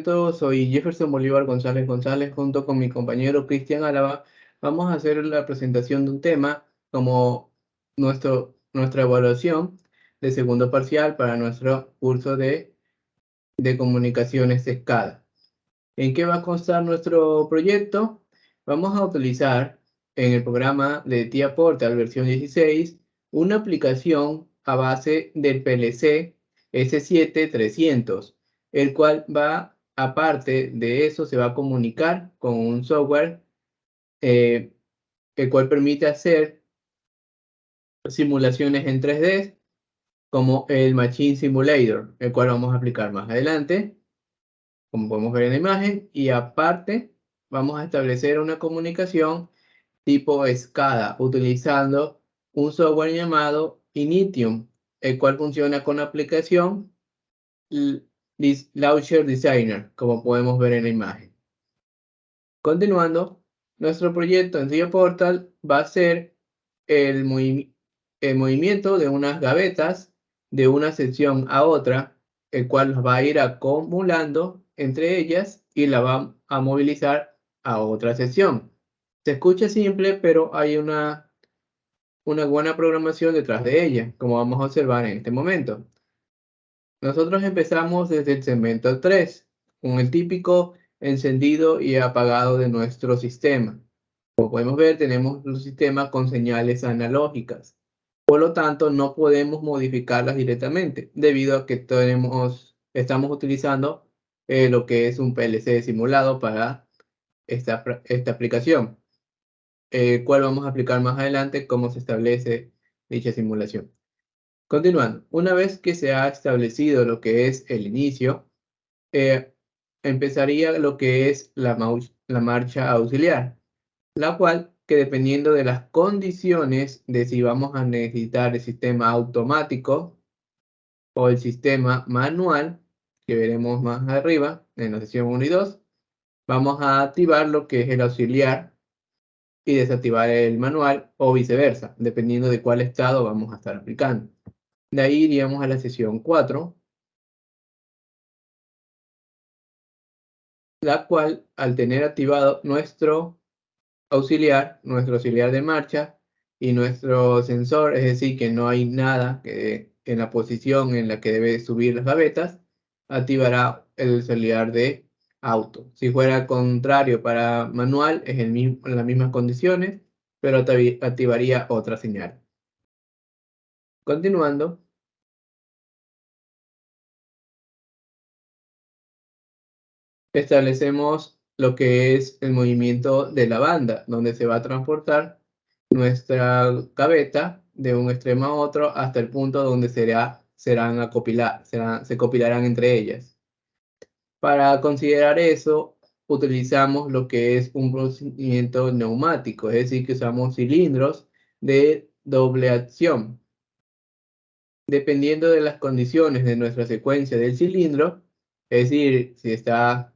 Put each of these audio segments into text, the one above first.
Soy Jefferson Bolívar González González, junto con mi compañero Cristian Álava. Vamos a hacer la presentación de un tema como nuestra evaluación de segundo parcial para nuestro curso de comunicaciones de escala. ¿En qué va a constar nuestro proyecto? Vamos a utilizar en el programa de TIA Portal versión 16 una aplicación a base del PLC S7300, el cual va, aparte de eso, se va a comunicar con un software eh, el cual permite hacer simulaciones en 3D, como el Machine Simulator, el cual vamos a aplicar más adelante, como podemos ver en la imagen, y aparte vamos a establecer una comunicación tipo SCADA utilizando un software llamado Initium, el cual funciona con la aplicación Launcher Designer, como podemos ver en la imagen. Continuando, nuestro proyecto en TIA Portal va a ser el movimiento de unas gavetas de una sección a otra, el cual va a ir acumulando entre ellas y la va a movilizar a otra sección. Se escucha simple, pero hay una buena programación detrás de ella, como vamos a observar en este momento. Nosotros empezamos desde el segmento 3, con el típico encendido y apagado de nuestro sistema. Como podemos ver, tenemos un sistema con señales analógicas. Por lo tanto, no podemos modificarlas directamente, debido a que estamos utilizando lo que es un PLC simulado para esta aplicación, el cual vamos a aplicar más adelante cómo se establece dicha simulación. Continuando, una vez que se ha establecido lo que es el inicio, eh, empezaría lo que es la marcha auxiliar, la cual, que dependiendo de las condiciones de si vamos a necesitar el sistema automático o el sistema manual, que veremos más arriba en la sesión 1 y 2, vamos a activar lo que es el auxiliar y desactivar el manual, o viceversa, dependiendo de cuál estado vamos a estar aplicando. De ahí iríamos a la sesión 4, la cual, al tener activado nuestro auxiliar de marcha y nuestro sensor, es decir, que no hay nada que en la posición en la que debe subir las gavetas, activará el auxiliar de auto. Si fuera al contrario para manual, es en las mismas condiciones, pero activaría otra señal. Continuando, establecemos lo que es el movimiento de la banda, donde se va a transportar nuestra gaveta de un extremo a otro hasta el punto donde se copilarán entre ellas. Para considerar eso, utilizamos lo que es un procedimiento neumático, es decir, que usamos cilindros de doble acción. Dependiendo de las condiciones de nuestra secuencia del cilindro, es decir, si está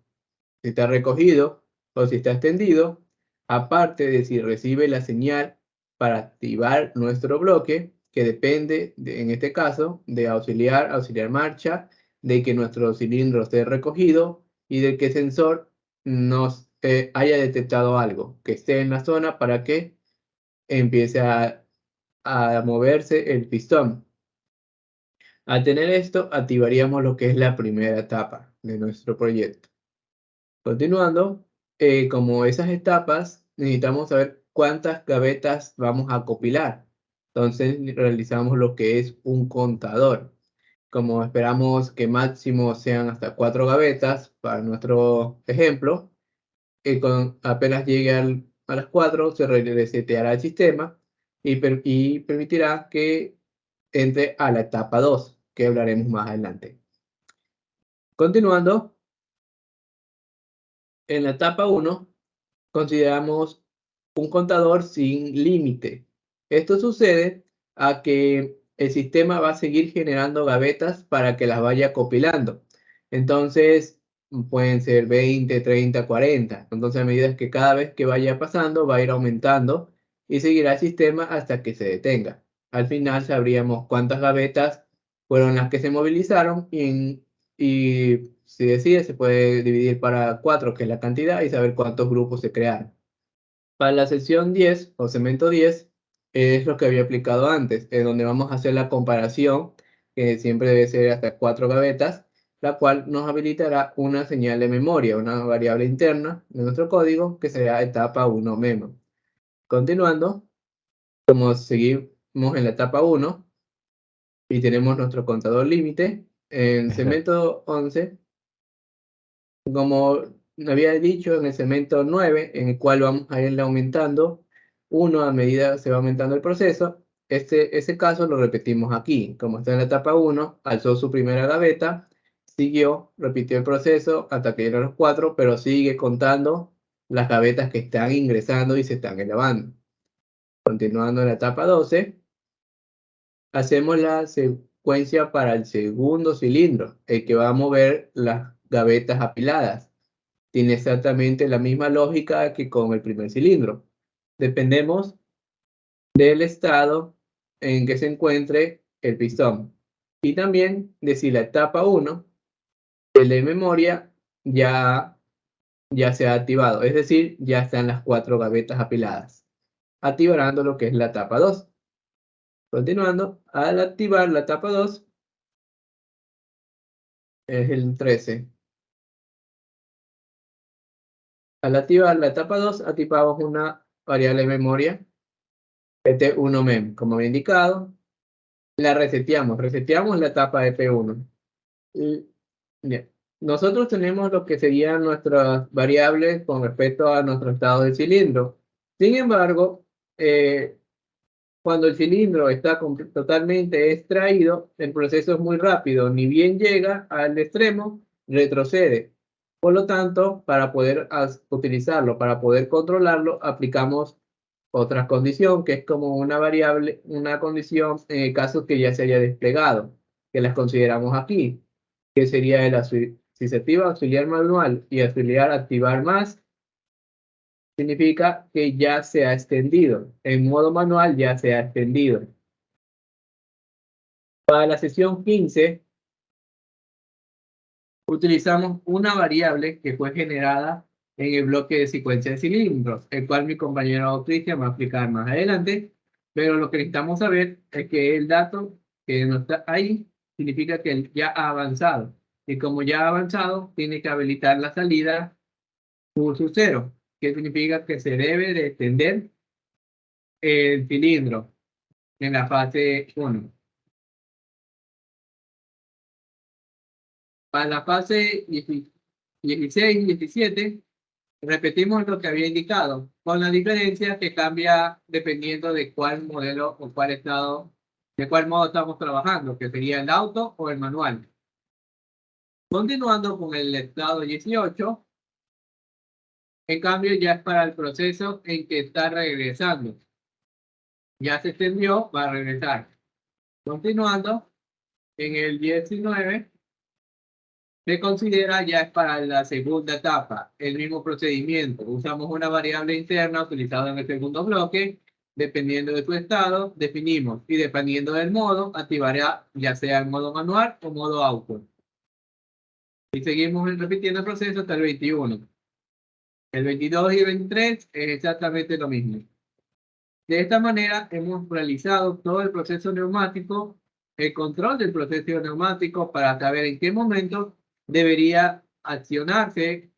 recogido o si está extendido, aparte de si recibe la señal para activar nuestro bloque, que depende, en este caso, de auxiliar marcha, de que nuestro cilindro esté recogido y de que el sensor nos haya detectado algo, que esté en la zona para que empiece a moverse el pistón. Al tener esto, activaríamos lo que es la primera etapa de nuestro proyecto. Continuando, como esas etapas, necesitamos saber cuántas gavetas vamos a copilar. Entonces, realizamos lo que es un contador. Como esperamos que máximo sean hasta 4 gavetas para nuestro ejemplo, apenas llegue a las 4, se reseteará el sistema y permitirá que entre a la etapa 2, que hablaremos más adelante. Continuando, en la etapa 1, consideramos un contador sin límite. Esto sucede a que el sistema va a seguir generando gavetas para que las vaya compilando. Entonces, pueden ser 20, 30, 40. Entonces, a medida que cada vez que vaya pasando, va a ir aumentando y seguirá el sistema hasta que se detenga. Al final, sabríamos cuántas gavetas fueron las que se movilizaron y si decide, se puede dividir para 4, que es la cantidad, y saber cuántos grupos se crearon. Para la sección 10 o segmento 10 es lo que había aplicado antes, en donde vamos a hacer la comparación, que siempre debe ser hasta 4 gavetas, la cual nos habilitará una señal de memoria, una variable interna de nuestro código que será etapa 1 memo. Continuando, como seguimos en la etapa 1 y tenemos nuestro contador límite, en segmento 11, como había dicho, en el segmento 9, en el cual vamos a irle aumentando 1 a medida que se va aumentando el proceso, ese caso lo repetimos aquí. Como está en la etapa 1, alzó su primera gaveta, siguió, repitió el proceso hasta que llegó a los 4, pero sigue contando las gavetas que están ingresando y se están elevando. Continuando en la etapa 12, hacemos la secuencia para el segundo cilindro, el que va a mover las gavetas apiladas. Tiene exactamente la misma lógica que con el primer cilindro. Dependemos del estado en que se encuentre el pistón y también de si la etapa 1, el de memoria, ya se ha activado, es decir, ya están las 4 gavetas apiladas, activando lo que es la etapa 2. Continuando, al activar la etapa 2, es el 13. Al activar la etapa 2, activamos una variable de memoria, pt1mem, como había indicado. La reseteamos la etapa de P1. Y, bien, nosotros tenemos lo que serían nuestras variables con respecto a nuestro estado de cilindro. Sin embargo, cuando el cilindro está totalmente extraído, el proceso es muy rápido, ni bien llega al extremo, retrocede. Por lo tanto, para poder utilizarlo, para poder controlarlo, aplicamos otra condición, que es como una variable, una condición en el caso que ya se haya desplegado, que las consideramos aquí, que sería si se activa auxiliar manual y auxiliar activar más, significa que ya se ha extendido. En modo manual ya se ha extendido. Para la sesión 15, utilizamos una variable que fue generada en el bloque de secuencia de cilindros, el cual mi compañero Cristian va a explicar más adelante, pero lo que necesitamos saber es que el dato que no está ahí significa que él ya ha avanzado, y como ya ha avanzado, tiene que habilitar la salida curso 0, que significa que se debe de extender el cilindro en la fase 1. Para la fase 16 y 17, repetimos lo que había indicado, con la diferencia que cambia dependiendo de cuál modelo o cuál estado, de cuál modo estamos trabajando, que sería el auto o el manual. Continuando con el estado 18, en cambio ya es para el proceso en que está regresando. Ya se extendió, va a regresar. Continuando, en el 19, se considera ya es para la segunda etapa, el mismo procedimiento. Usamos una variable interna utilizada en el segundo bloque. Dependiendo de su estado, definimos y dependiendo del modo, activará ya sea el modo manual o modo auto. Y seguimos repitiendo el proceso hasta el 21. El 22 y el 23 es exactamente lo mismo. De esta manera hemos realizado todo el proceso neumático, el control del proceso neumático para saber en qué momento debería accionarse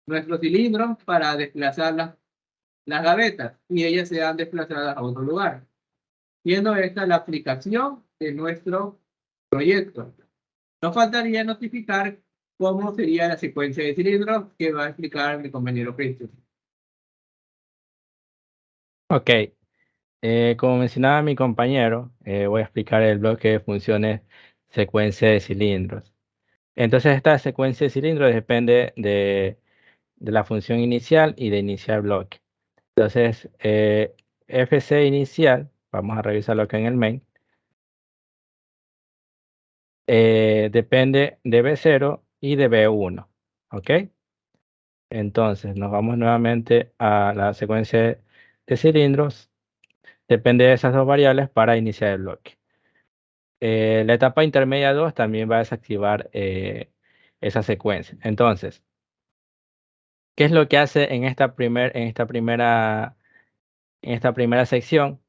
nuestro cilindro para desplazar las gavetas y ellas serán desplazadas a otro lugar, siendo esta la aplicación de nuestro proyecto. Nos faltaría notificar cómo sería la secuencia de cilindros que va a explicar mi compañero Cristian. Ok, como mencionaba mi compañero, voy a explicar el bloque de funciones secuencia de cilindros. Entonces esta secuencia de cilindros depende de la función inicial y de iniciar bloque. Entonces, FC inicial, vamos a revisarlo acá en el main, depende de B0 y de B1. ¿Ok? Entonces nos vamos nuevamente a la secuencia de cilindros. Depende de esas dos variables para iniciar el bloque. La etapa intermedia 2 también va a desactivar esa secuencia. Entonces, ¿qué es lo que hace en esta primera sección?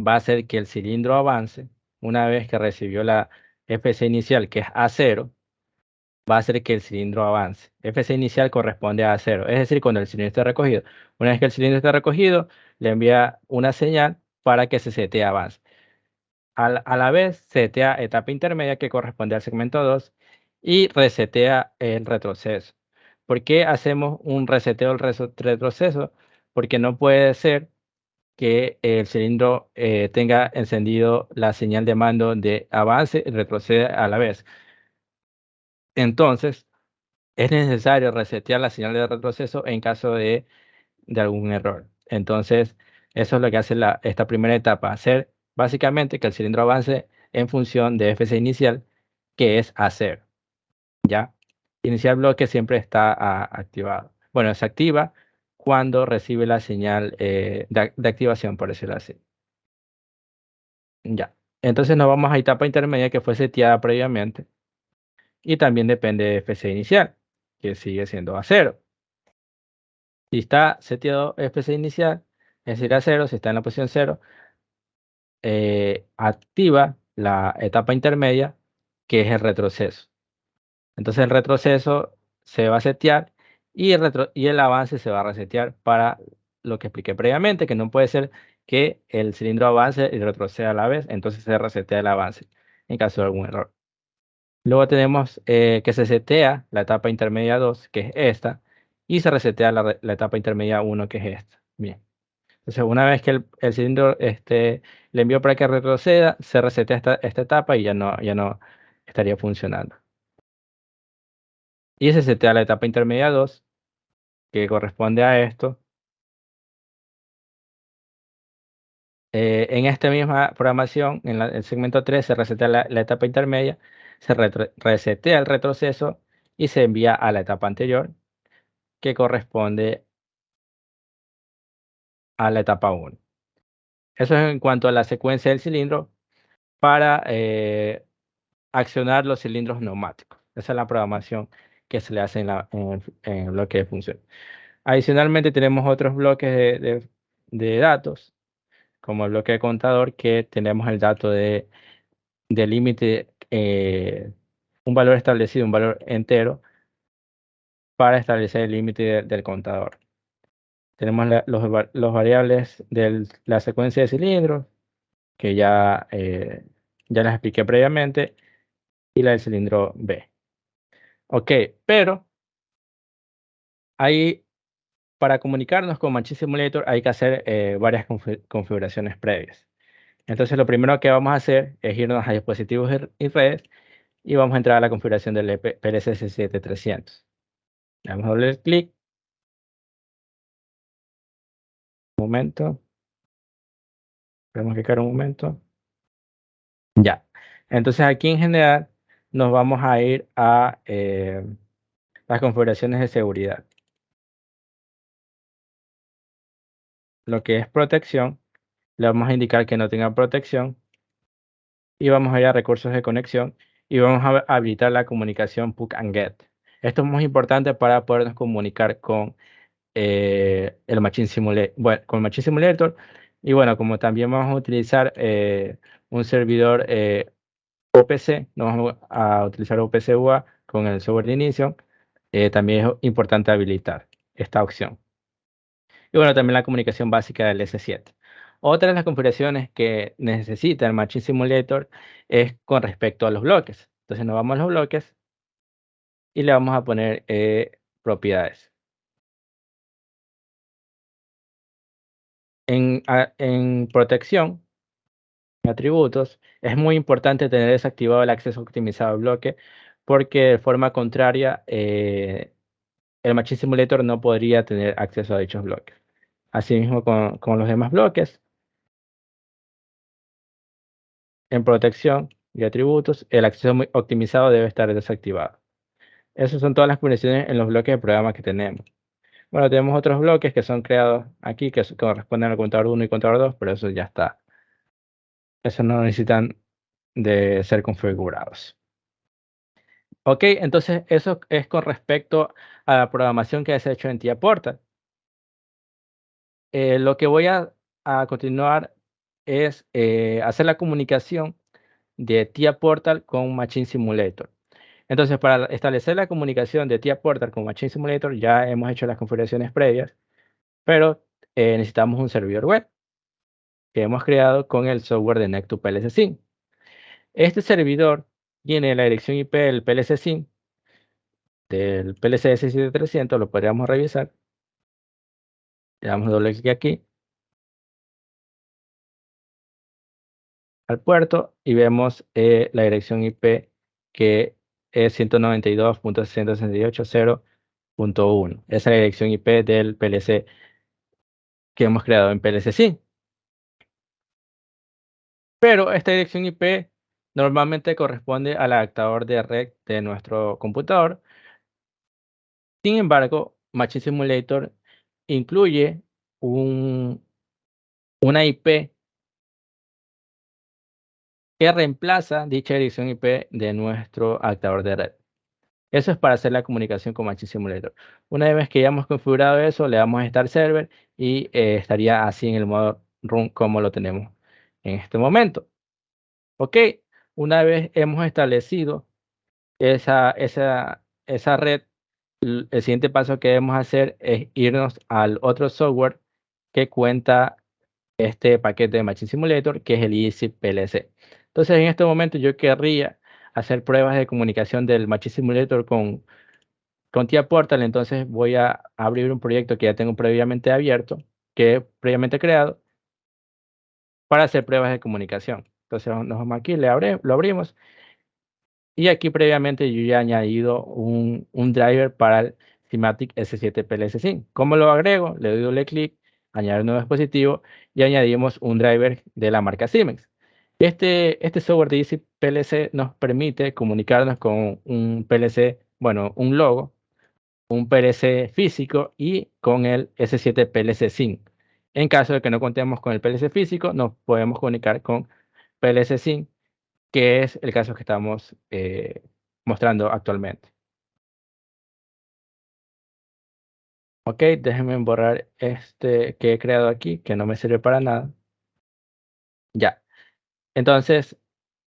Va a hacer que el cilindro avance una vez que recibió la FC inicial, que es A0, va a hacer que el cilindro avance. FC inicial corresponde a A0, es decir, cuando el cilindro está recogido. Una vez que el cilindro está recogido, le envía una señal para que ese CT avance. A la vez, setea etapa intermedia que corresponde al segmento 2 y resetea el retroceso. ¿Por qué hacemos un reseteo del retroceso? Porque no puede ser que el cilindro tenga encendido la señal de mando de avance y retrocede a la vez. Entonces, es necesario resetear la señal de retroceso en caso de algún error. Entonces, eso es lo que hace esta primera etapa, hacer básicamente que el cilindro avance en función de FC inicial, que es hacer, ¿ya? Iniciar bloque siempre está activado. Bueno, se activa cuando recibe la señal de activación, por decirlo así. Ya. Entonces nos vamos a etapa intermedia que fue seteada previamente y también depende de FC inicial, que sigue siendo a 0. Si está seteado FC inicial, es decir, a 0, si está en la posición 0, activa la etapa intermedia, que es el retroceso. Entonces el retroceso se va a setear y el avance se va a resetear para lo que expliqué previamente, que no puede ser que el cilindro avance y retroceda a la vez, entonces se resetea el avance en caso de algún error. Luego tenemos que se setea la etapa intermedia 2, que es esta, y se resetea la etapa intermedia 1, que es esta. Bien. Entonces, una vez que el cilindro le envió para que retroceda, se resetea esta etapa y ya no estaría funcionando. Y se setea la etapa intermedia 2, que corresponde a esto. En esta misma programación, en el segmento 3, se resetea la etapa intermedia, se resetea el retroceso y se envía a la etapa anterior, que corresponde a la etapa 1. Eso es en cuanto a la secuencia del cilindro para accionar los cilindros neumáticos. Esa es la programación que se le hace en el bloque de función. Adicionalmente tenemos otros bloques de datos, como el bloque de contador, que tenemos el dato de límite, un valor establecido, un valor entero, para establecer el límite del contador. Tenemos los variables de la secuencia de cilindros, que ya las expliqué previamente, y la del cilindro B. Ok, pero para comunicarnos con Machine Simulator hay que hacer varias configuraciones previas. Entonces lo primero que vamos a hacer es irnos a dispositivos y redes y vamos a entrar a la configuración del PLC 7300. Le damos doble clic, un momento, tenemos que quedar un momento. Ya. Entonces aquí en general nos vamos a ir a las configuraciones de seguridad. Lo que es protección, le vamos a indicar que no tenga protección y vamos a ir a recursos de conexión y vamos a habilitar la comunicación Push and Get. Esto es muy importante para podernos comunicar con el Machine Simulator, bueno, con Machine Simulator, y bueno, como también vamos a utilizar un servidor OPC, no vamos a utilizar OPC UA con el software de inicio, también es importante habilitar esta opción. Y bueno, también la comunicación básica del S7. Otra de las configuraciones que necesita el Machine Simulator es con respecto a los bloques. Entonces nos vamos a los bloques y le vamos a poner propiedades. En protección, atributos, es muy importante tener desactivado el acceso optimizado al bloque, porque de forma contraria el Machine Simulator no podría tener acceso a dichos bloques. Asimismo con los demás bloques, en protección y atributos, el acceso muy optimizado debe estar desactivado. Esas son todas las configuraciones en los bloques de programa que tenemos. Bueno, tenemos otros bloques que son creados aquí que corresponden al contador 1 y contador 2, pero eso ya está. Eso no necesitan de ser configurados. Ok, entonces eso es con respecto a la programación que has hecho en TIA Portal. Lo que voy a continuar es hacer la comunicación de TIA Portal con Machine Simulator. Entonces, para establecer la comunicación de TIA Portal con Machine Simulator, ya hemos hecho las configuraciones previas, pero necesitamos un servidor web que hemos creado con el software de Nectu-PLC-SYNC. Este servidor tiene la dirección IP del PLC-SYNC, del PLC S7300, lo podríamos revisar. Le damos doble clic aquí al puerto y vemos la dirección IP que es 192.168.0.1. Esa es la dirección IP del PLC que hemos creado en PLC-SYNC. Pero esta dirección IP normalmente corresponde al adaptador de red de nuestro computador. Sin embargo, Machine Simulator incluye una IP que reemplaza dicha dirección IP de nuestro adaptador de red. Eso es para hacer la comunicación con Machine Simulator. Una vez que ya hemos configurado eso, le damos a Start Server y estaría así en el modo run como lo tenemos en este momento. Ok, una vez hemos establecido esa red, el siguiente paso que debemos hacer es irnos al otro software que cuenta este paquete de Machine Simulator, que es el Easy PLC. Entonces, en este momento yo querría hacer pruebas de comunicación del Machine Simulator con TIA Portal. Entonces voy a abrir un proyecto que ya tengo previamente abierto, que he previamente creado, para hacer pruebas de comunicación. Entonces nos vamos aquí, lo abrimos. Y aquí previamente yo ya he añadido un driver para el Simatic S7 PLC5. ¿Cómo lo agrego? Le doy doble clic, añadir nuevo dispositivo y añadimos un driver de la marca Siemens. Este software de Easy PLC nos permite comunicarnos con un PLC, bueno, un logo, un PLC físico y con el S7 PLC5. En caso de que no contemos con el PLC físico, nos podemos comunicar con PLC5, que es el caso que estamos mostrando actualmente. Ok, déjenme borrar este que he creado aquí, que no me sirve para nada. Ya. Entonces,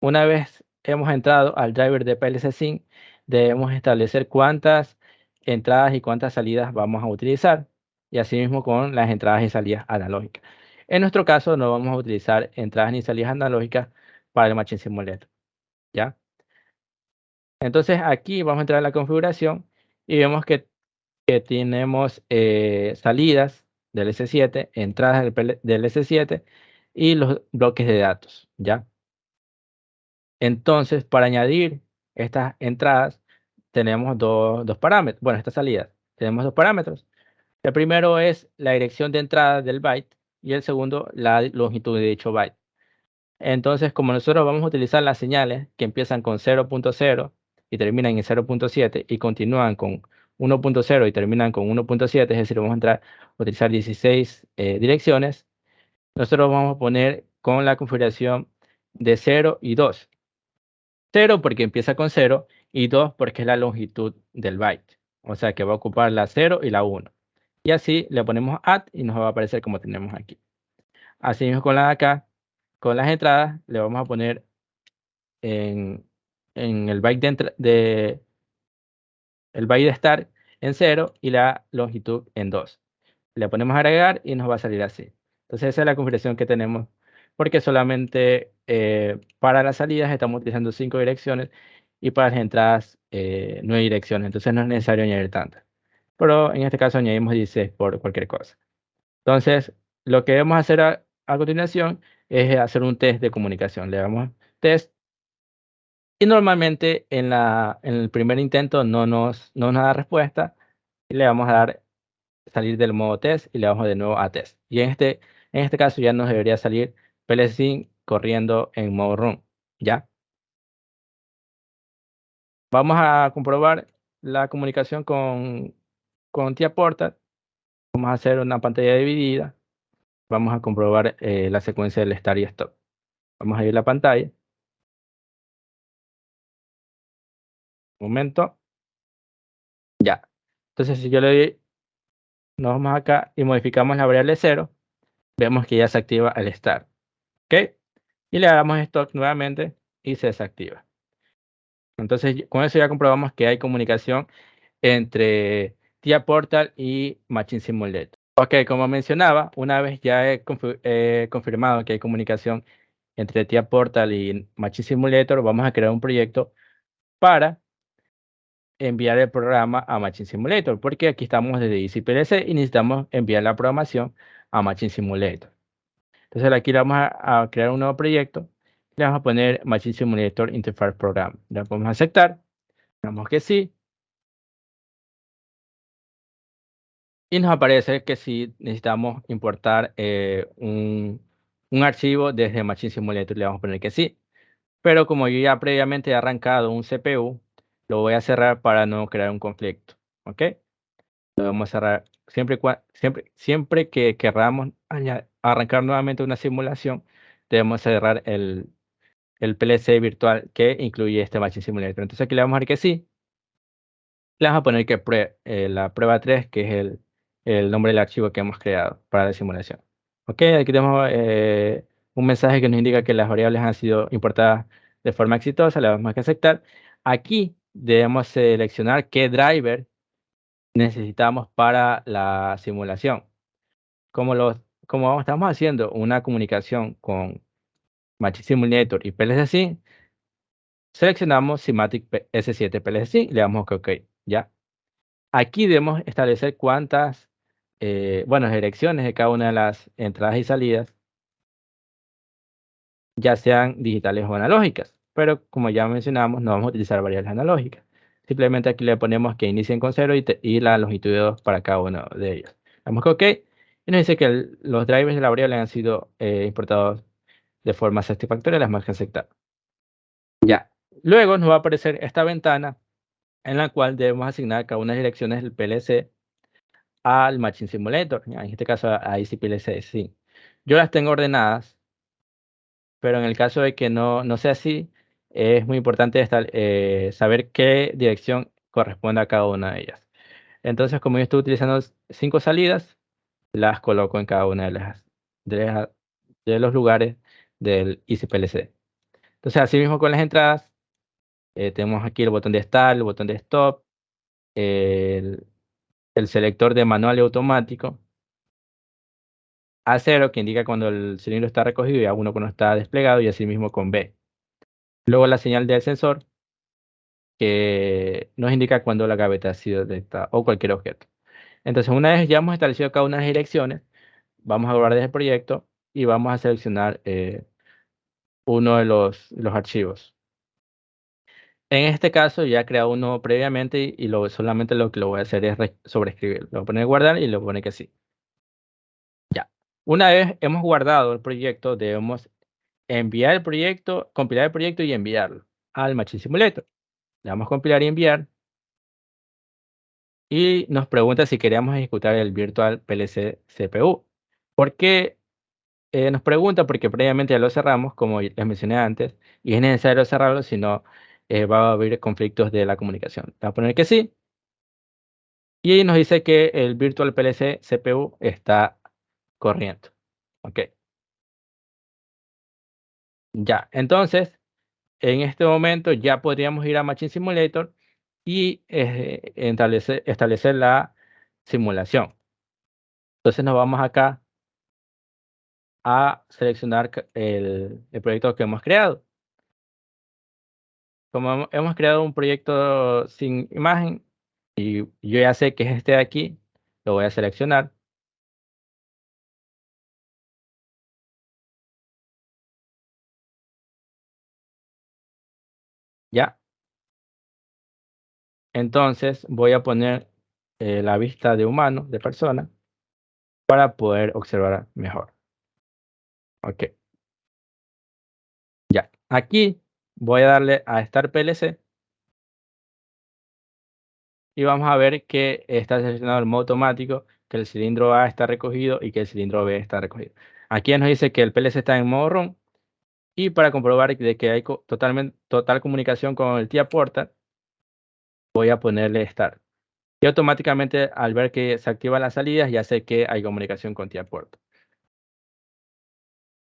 una vez hemos entrado al driver de PLC Sync, debemos establecer cuántas entradas y cuántas salidas vamos a utilizar. Y asimismo con las entradas y salidas analógicas. En nuestro caso, no vamos a utilizar entradas ni salidas analógicas para el Machine Simulator. ¿Ya? Entonces aquí vamos a entrar a la configuración y vemos que tenemos salidas del S7, entradas del S7 y los bloques de datos, ¿ya? Entonces, para añadir estas entradas, tenemos dos parámetros. Bueno, estas salidas, tenemos dos parámetros. El primero es la dirección de entrada del byte y el segundo, la longitud de dicho byte. Entonces, como nosotros vamos a utilizar las señales que empiezan con 0.0 y terminan en 0.7 y continúan con 1.0 y terminan con 1.7, es decir, vamos a utilizar 16 direcciones, nosotros vamos a poner con la configuración de 0 y 2. 0 porque empieza con 0 y 2 porque es la longitud del byte. O sea que va a ocupar la 0 y la 1. Y así le ponemos add y nos va a aparecer como tenemos aquí. Así mismo con la de acá, con las entradas, le vamos a poner en, el byte el byte de start en 0 y la longitud en 2. Le ponemos a agregar y nos va a salir así. Entonces esa es la configuración que tenemos, porque solamente para las salidas estamos utilizando 5 direcciones y para las entradas 9 direcciones. Entonces no es necesario añadir tantas. Pero en este caso añadimos 16 por cualquier cosa. Entonces lo que vamos a hacer a continuación es hacer un test de comunicación. Le damos test. Y normalmente en el primer intento no nos da respuesta y le vamos a dar salir del modo test y le damos de nuevo a test. Y en este caso ya nos debería salir PLC corriendo en modo run. ¿Ya? Vamos a comprobar la comunicación con TIA Portal. Vamos a hacer una pantalla dividida. Vamos a comprobar la secuencia del start y stop. Vamos a ir a la pantalla. Un momento. Ya. Entonces, si yo le doy, nos vamos acá y modificamos la variable 0, vemos que ya se activa el start. ¿Ok? Y le damos stop nuevamente y se desactiva. Entonces, con eso ya comprobamos que hay comunicación entre TIA Portal y Machine Simulator. Ok, como mencionaba, una vez ya he confirmado que hay comunicación entre TIA Portal y Machine Simulator, vamos a crear un proyecto para enviar el programa a Machine Simulator, porque aquí estamos desde EasyPLC y necesitamos enviar la programación a Machine Simulator. Entonces aquí le vamos a crear un nuevo proyecto, le vamos a poner Machine Simulator Interface Program. Le podemos aceptar, damos que sí, y nos aparece que sí necesitamos importar un archivo desde Machine Simulator, le vamos a poner que sí. Pero como yo ya previamente he arrancado un CPU, lo voy a cerrar para no crear un conflicto. ¿Ok? Lo vamos a cerrar siempre que queramos arrancar nuevamente una simulación, debemos cerrar el PLC virtual que incluye este Machine Simulator. Entonces aquí le vamos a dar que sí. Le vamos a poner que la prueba 3, que es el nombre del archivo que hemos creado para la simulación. Ok, aquí tenemos un mensaje que nos indica que las variables han sido importadas de forma exitosa. Le vamos a aceptar. Aquí debemos seleccionar qué driver necesitamos para la simulación. Como estamos haciendo una comunicación con Machine Simulator y PLC, seleccionamos Simatic S7 PLC, le damos que OK, ya. Aquí debemos establecer cuántas, bueno, direcciones de cada una de las entradas y salidas, ya sean digitales o analógicas. Pero como ya mencionamos, no vamos a utilizar variables analógicas. Simplemente aquí le ponemos que inicien con 0 y la longitud de 2 para cada uno de ellos. Damos que OK y nos dice que los drivers de la variable han sido importados de forma satisfactoria, las marcas aceptar. Ya. Luego nos va a aparecer esta ventana en la cual debemos asignar cada una de las direcciones del PLC al Machine Simulator, en este caso a EasyPLC, sí. Yo las tengo ordenadas, pero en el caso de que no sea así, es muy importante saber qué dirección corresponde a cada una de ellas. Entonces, como yo estoy utilizando 5 salidas, las coloco en cada una de, las- de los lugares del EasyPLC. Entonces, así mismo con las entradas, tenemos aquí el botón de Start, el botón de Stop, el, el selector de manual y automático, A0 que indica cuando el cilindro está recogido y A1 cuando está desplegado, y así mismo con B. Luego la señal del sensor que nos indica cuando la gaveta ha sido detectada o cualquier objeto. Entonces, una vez ya hemos establecido cada una de las direcciones, vamos a guardar el proyecto y vamos a seleccionar uno de los archivos. En este caso ya he creado uno previamente y solamente lo que lo voy a hacer es sobreescribir. Lo voy a poner guardar y le voy a poner que sí. Ya. Una vez hemos guardado el proyecto, debemos enviar el proyecto, compilar el proyecto y enviarlo al Machine Simulator. Le damos compilar y enviar y nos pregunta si queremos ejecutar el Virtual PLC CPU. ¿Por qué nos pregunta? Porque previamente ya lo cerramos, como les mencioné antes, y es necesario cerrarlo, si no va a haber conflictos de la comunicación. Le voy a poner que sí. Y nos dice que el Virtual PLC CPU está corriendo. Ok, ya. Entonces, en este momento ya podríamos ir a Machine Simulator y establecer la simulación. Entonces nos vamos acá a seleccionar el proyecto que hemos creado. Como hemos creado un proyecto sin imagen y yo ya sé que es este de aquí, lo voy a seleccionar. Ya. Entonces voy a poner la vista de humano, de persona, para poder observar mejor. Ok, ya. Aquí voy a darle a Start PLC y vamos a ver que está seleccionado el modo automático, que el cilindro A está recogido y que el cilindro B está recogido. Aquí nos dice que el PLC está en modo run y para comprobar de que hay total comunicación con el TIA Portal, voy a ponerle Start. Y automáticamente al ver que se activan las salidas, ya sé que hay comunicación con tía puerto.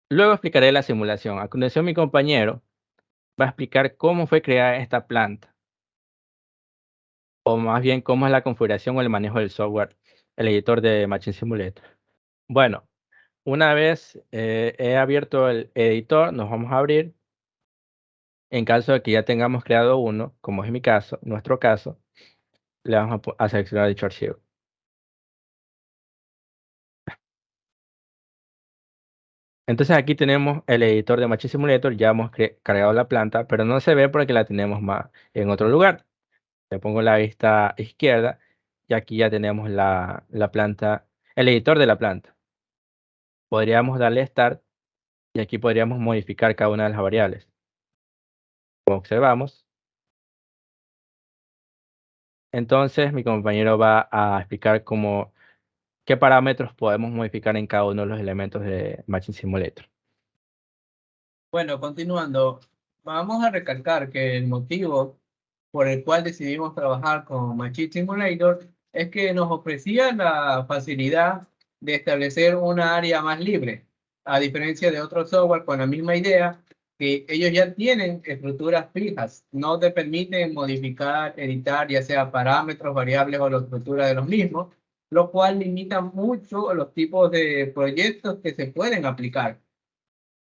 Luego explicaré la simulación. A continuación mi compañero va a explicar cómo fue creada esta planta, o más bien cómo es la configuración o el manejo del software, el editor de Machine Simulator. Bueno, una vez he abierto el editor, nos vamos a abrir. En caso de que ya tengamos creado uno, como es mi caso, nuestro caso, le vamos a seleccionar dicho archivo. Entonces aquí tenemos el editor de Machine Simulator, ya hemos cargado la planta, pero no se ve porque la tenemos más en otro lugar. Le pongo la vista izquierda y aquí ya tenemos la planta, el editor de la planta. Podríamos darle Start y aquí podríamos modificar cada una de las variables. Como observamos, entonces mi compañero va a explicar qué parámetros podemos modificar en cada uno de los elementos de Machine Simulator. Bueno, continuando, vamos a recalcar que el motivo por el cual decidimos trabajar con Machine Simulator es que nos ofrecía la facilidad de establecer una área más libre, a diferencia de otros software con la misma idea, que ellos ya tienen estructuras fijas, no te permiten modificar, editar, ya sea parámetros, variables o la estructura de los mismos, lo cual limita mucho los tipos de proyectos que se pueden aplicar.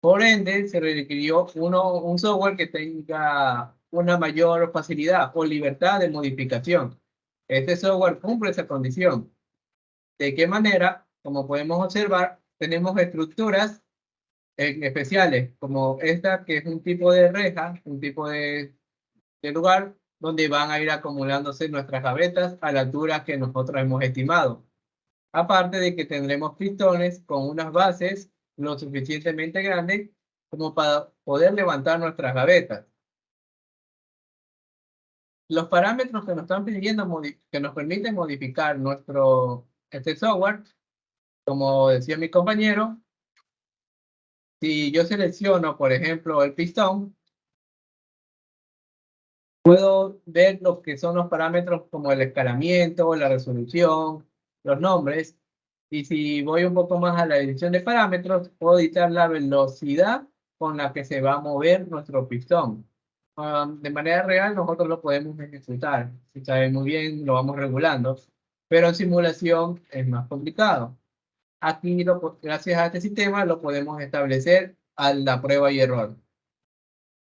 Por ende, se requirió un software que tenga una mayor facilidad o libertad de modificación. Este software cumple esa condición. ¿De qué manera? Como podemos observar, tenemos estructuras especiales, como esta que es un tipo de reja, un tipo de lugar donde van a ir acumulándose nuestras gavetas a la altura que nosotros hemos estimado. Aparte de que tendremos pistones con unas bases lo suficientemente grandes como para poder levantar nuestras gavetas. Los parámetros que nos están pidiendo, que nos permiten modificar este software, como decía mi compañero, si yo selecciono, por ejemplo, el pistón, puedo ver lo que son los parámetros como el escalamiento, la resolución, los nombres. Y si voy un poco más a la edición de parámetros, puedo editar la velocidad con la que se va a mover nuestro pistón. De manera real, nosotros lo podemos ejecutar. Si sabe muy bien, lo vamos regulando. Pero en simulación es más complicado. Aquí, gracias a este sistema, lo podemos establecer a la prueba y error.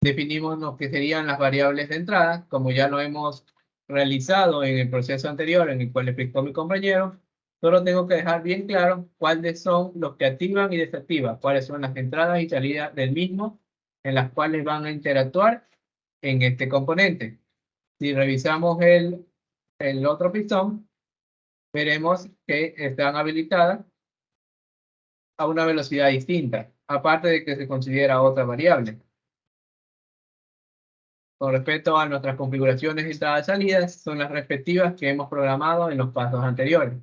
Definimos lo que serían las variables de entrada, como ya lo hemos realizado en el proceso anterior en el cual explicó mi compañero. Solo tengo que dejar bien claro cuáles son los que activan y desactivan, cuáles son las entradas y salidas del mismo en las cuales van a interactuar en este componente. Si revisamos el otro pistón, veremos que están habilitadas a una velocidad distinta, aparte de que se considera otra variable. Con respecto a nuestras configuraciones de entradas y salidas, son las respectivas que hemos programado en los pasos anteriores.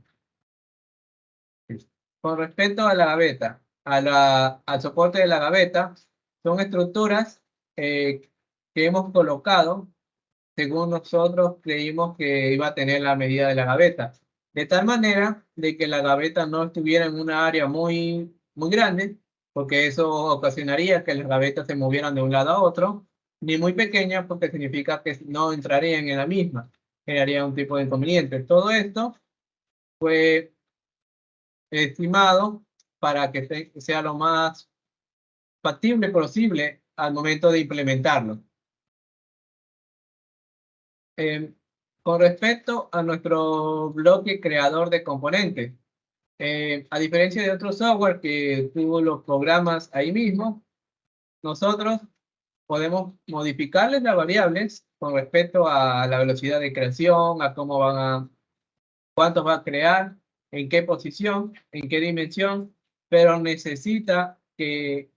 Con respecto a la gaveta, al soporte de la gaveta, son estructuras que hemos colocado según nosotros creímos que iba a tener la medida de la gaveta. De tal manera de que la gaveta no estuviera en una área muy grande, porque eso ocasionaría que las gavetas se movieran de un lado a otro, ni muy pequeña, porque significa que no entrarían en la misma, generaría un tipo de inconveniente. Todo esto fue estimado para que sea lo más factible posible al momento de implementarlo. Eh, con respecto a nuestro bloque creador de componentes, a diferencia de otros software que tú los programas ahí mismo, nosotros podemos modificarles las variables con respecto a la velocidad de creación, a cuántos va a crear, en qué posición, en qué dimensión, pero necesita que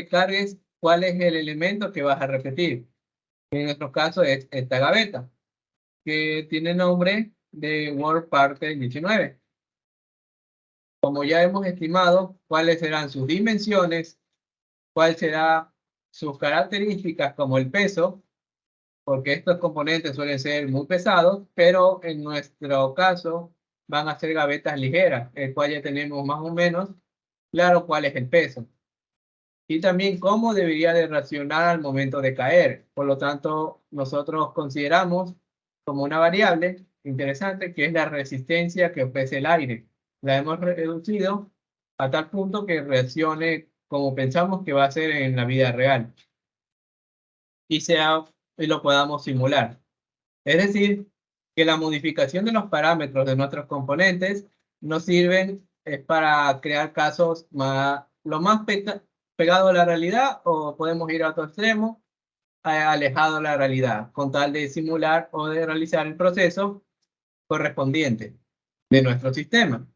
cargues cuál es el elemento que vas a repetir. En nuestro caso es esta gaveta, que tiene nombre de Word Parte 19. Como ya hemos estimado cuáles serán sus dimensiones, cuál será sus características como el peso, porque estos componentes suelen ser muy pesados, pero en nuestro caso van a ser gavetas ligeras, el cual ya tenemos más o menos claro cuál es el peso. Y también cómo debería de reaccionar al momento de caer. Por lo tanto, nosotros consideramos como una variable interesante que es la resistencia que ofrece el aire. La hemos reducido a tal punto que reaccione como pensamos que va a ser en la vida real y lo podamos simular. Es decir, que la modificación de los parámetros de nuestros componentes nos sirven para crear casos lo más pegado a la realidad, o podemos ir a otro extremo, alejado de la realidad, con tal de simular o de realizar el proceso correspondiente de nuestro sistema.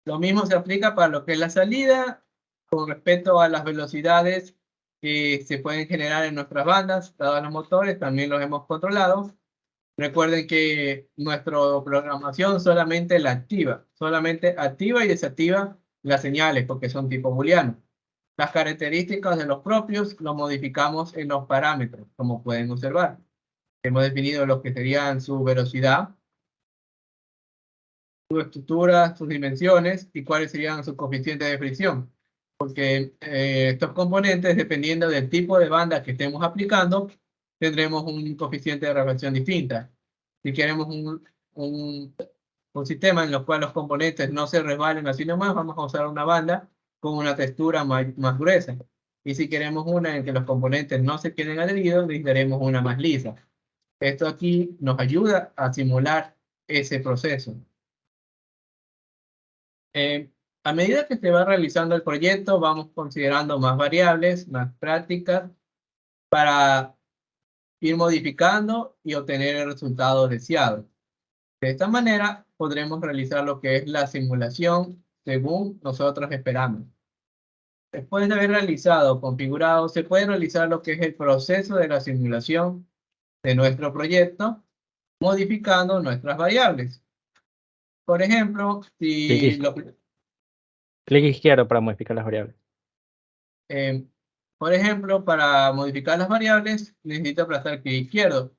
Lo mismo se aplica para lo que es la salida con respecto a las velocidades que se pueden generar en nuestras bandas. Todos los motores también los hemos controlado. Recuerden que nuestra programación solamente activa y desactiva las señales porque son tipo booleano. Las características de los propios los modificamos en los parámetros, como pueden observar. Hemos definido lo que serían su velocidad, su estructura, sus dimensiones y cuáles serían sus coeficientes de fricción. Porque estos componentes, dependiendo del tipo de banda que estemos aplicando, tendremos un coeficiente de reflexión distinta. Si queremos un sistema en el cual los componentes no se resbalen así nomás, vamos a usar una banda con una textura más gruesa. Y si queremos una en que los componentes no se queden adheridos, necesitaremos una más lisa. Esto aquí nos ayuda a simular ese proceso. A medida que se va realizando el proyecto, vamos considerando más variables, más prácticas, para ir modificando y obtener el resultado deseado. De esta manera, podremos realizar lo que es la simulación según nosotros esperamos. Después de haber realizado, configurado, se puede realizar lo que es el proceso de la simulación de nuestro proyecto, modificando nuestras variables. Por ejemplo, si Clic, clic izquierdo para modificar las variables. Eh, por ejemplo, para modificar las variables, necesito aplastar clic izquierdo.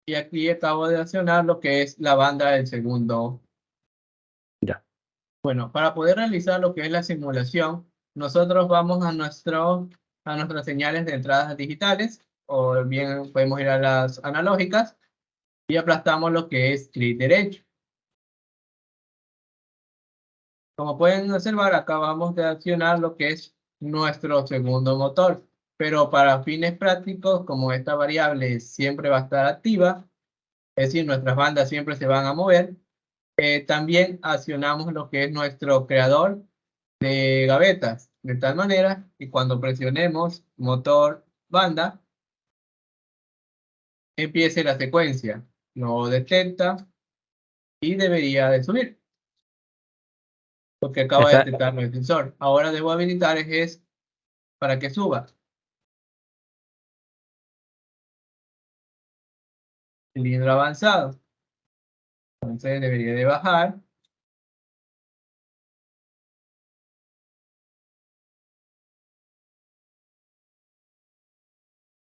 Y aquí acabo de accionar lo que es la banda del segundo. Ya. Bueno, para poder realizar lo que es la simulación, nosotros vamos a nuestras señales de entradas digitales, o bien podemos ir a las analógicas, y aplastamos lo que es clic derecho. Como pueden observar, acabamos de accionar lo que es nuestro segundo motor. Pero para fines prácticos, como esta variable siempre va a estar activa, es decir, nuestras bandas siempre se van a mover, también accionamos lo que es nuestro creador de gavetas, de tal manera que cuando presionemos motor banda, empiece la secuencia. Lo detecta y debería de subir, porque acaba de Está, detectarlo el sensor. Ahora debo habilitar es para que suba. Cilindro avanzado. Entonces debería de bajar.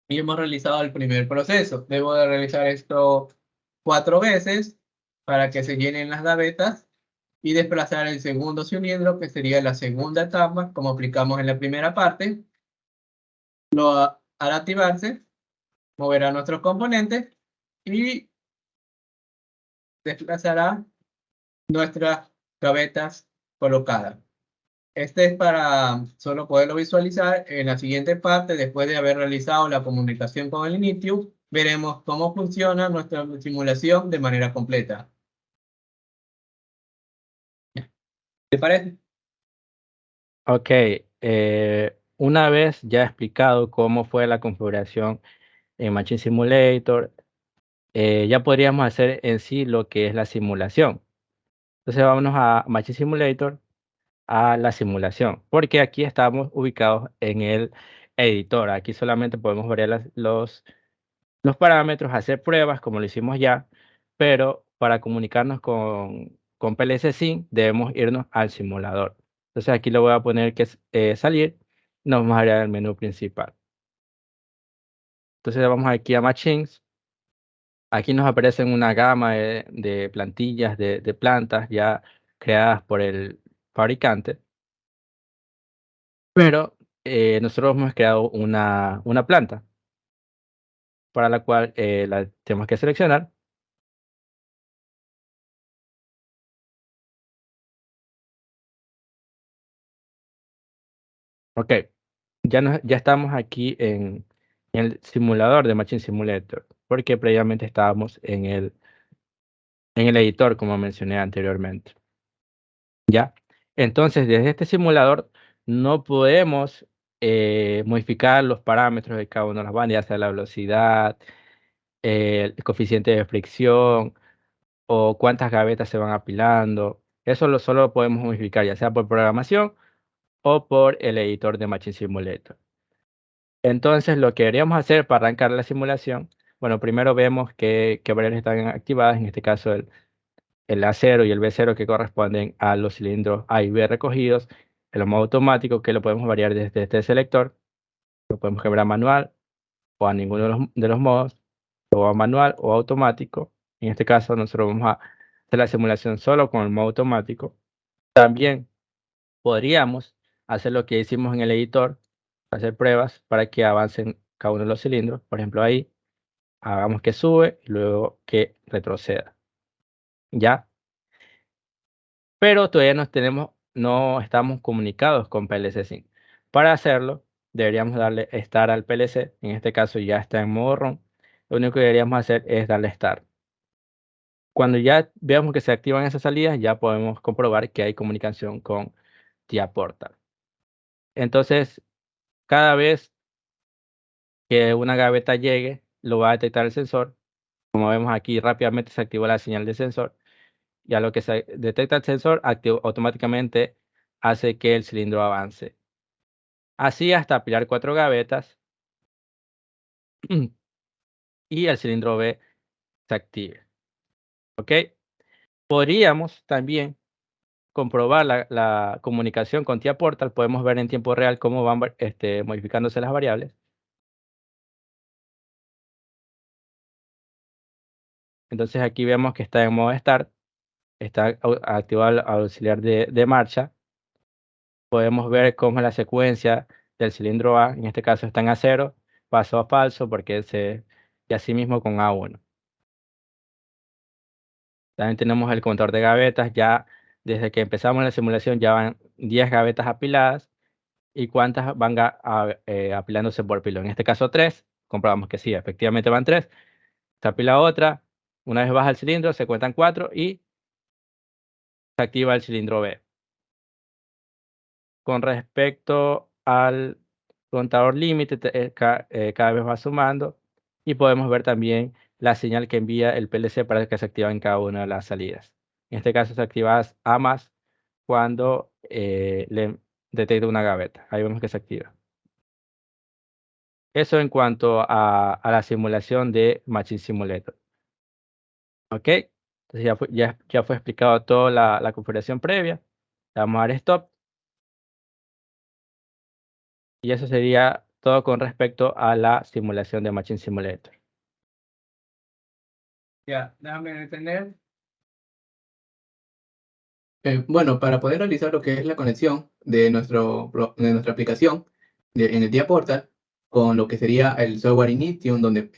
Y hemos realizado el primer proceso. Debo de realizar esto 4 veces para que se llenen las gavetas y desplazar el segundo cilindro, que sería la segunda etapa, como aplicamos en la primera parte. Al activarse, moverá nuestros componentes y desplazará nuestras gavetas colocadas. Este es para solo poderlo visualizar. En la siguiente parte, después de haber realizado la comunicación con el inicio, veremos cómo funciona nuestra simulación de manera completa. ¿Te parece? ok. Una vez ya explicado cómo fue la configuración en Machine Simulator, ya podríamos hacer en sí lo que es la simulación. Entonces vámonos a Machine Simulator, a la simulación, porque aquí estamos ubicados en el editor. Aquí solamente podemos variar los parámetros, hacer pruebas como lo hicimos ya, pero para comunicarnos con PLC Sim debemos irnos al simulador. Entonces aquí le voy a poner que salir, nos vamos a ir al menú principal. Entonces vamos aquí a Machines. Aquí nos aparecen una gama de plantillas de plantas ya creadas por el fabricante, pero nosotros hemos creado una planta para la cual la tenemos que seleccionar. Ok, ya estamos aquí en el simulador de Machine Simulator, porque previamente estábamos en el editor, como mencioné anteriormente. ¿Ya? Entonces, desde este simulador no podemos modificar los parámetros de cada una de las bandas, ya sea la velocidad, el coeficiente de fricción o cuántas gavetas se van apilando. Eso solo lo podemos modificar, ya sea por programación o por el editor de Machine Simulator. Entonces, lo que deberíamos hacer para arrancar la simulación, bueno, primero vemos qué variables están activadas, en este caso el A0 y el B0 que corresponden a los cilindros A y B recogidos, el modo automático que lo podemos variar desde este selector, lo podemos cambiar a manual o a ninguno de los modos, o a manual o automático. En este caso nosotros vamos a hacer la simulación solo con el modo automático. También podríamos hacer lo que hicimos en el editor, hacer pruebas para que avancen cada uno de los cilindros. Por ejemplo, ahí hagamos que sube y luego que retroceda. ¿Ya? Pero todavía no estamos comunicados con PLC Sync. Para hacerlo, deberíamos darle Start al PLC. En este caso ya está en modo ROM. Lo único que deberíamos hacer es darle Start. Cuando ya veamos que se activan esas salidas, ya podemos comprobar que hay comunicación con TIA Portal. Entonces, cada vez que una gaveta llegue, lo va a detectar el sensor. Como vemos aquí, rápidamente se activó la señal de sensor. Y a lo que se detecta el sensor, automáticamente hace que el cilindro avance. Así hasta apilar 4 gavetas y el cilindro B se active. ¿Ok? Podríamos también comprobar la comunicación con TIA Portal. Podemos ver en tiempo real cómo van modificándose las variables. Entonces aquí vemos que está en modo Start. Está activado el auxiliar de marcha. Podemos ver cómo es la secuencia del cilindro A. En este caso está en A0. Pasó a falso porque y así mismo con A1. También tenemos el contador de gavetas, ya desde que empezamos la simulación ya van 10 gavetas apiladas y cuántas van apilándose por pilón. En este caso 3, comprobamos que sí, efectivamente van 3. Se apila otra, una vez baja el cilindro se cuentan 4 y se activa el cilindro B. Con respecto al contador límite, cada vez va sumando y podemos ver también la señal que envía el PLC para que se activa en cada una de las salidas. En este caso se activa A más cuando le detecta una gaveta. Ahí vemos que se activa. Eso en cuanto a la simulación de Machine Simulator. ¿Ok? Entonces ya fue explicado toda la configuración previa. Le vamos a dar stop. Y eso sería todo con respecto a la simulación de Machine Simulator. Ya, déjame entender. Bueno, para poder realizar lo que es la conexión de nuestra aplicación en el Día Portal con lo que sería el software Initium, donde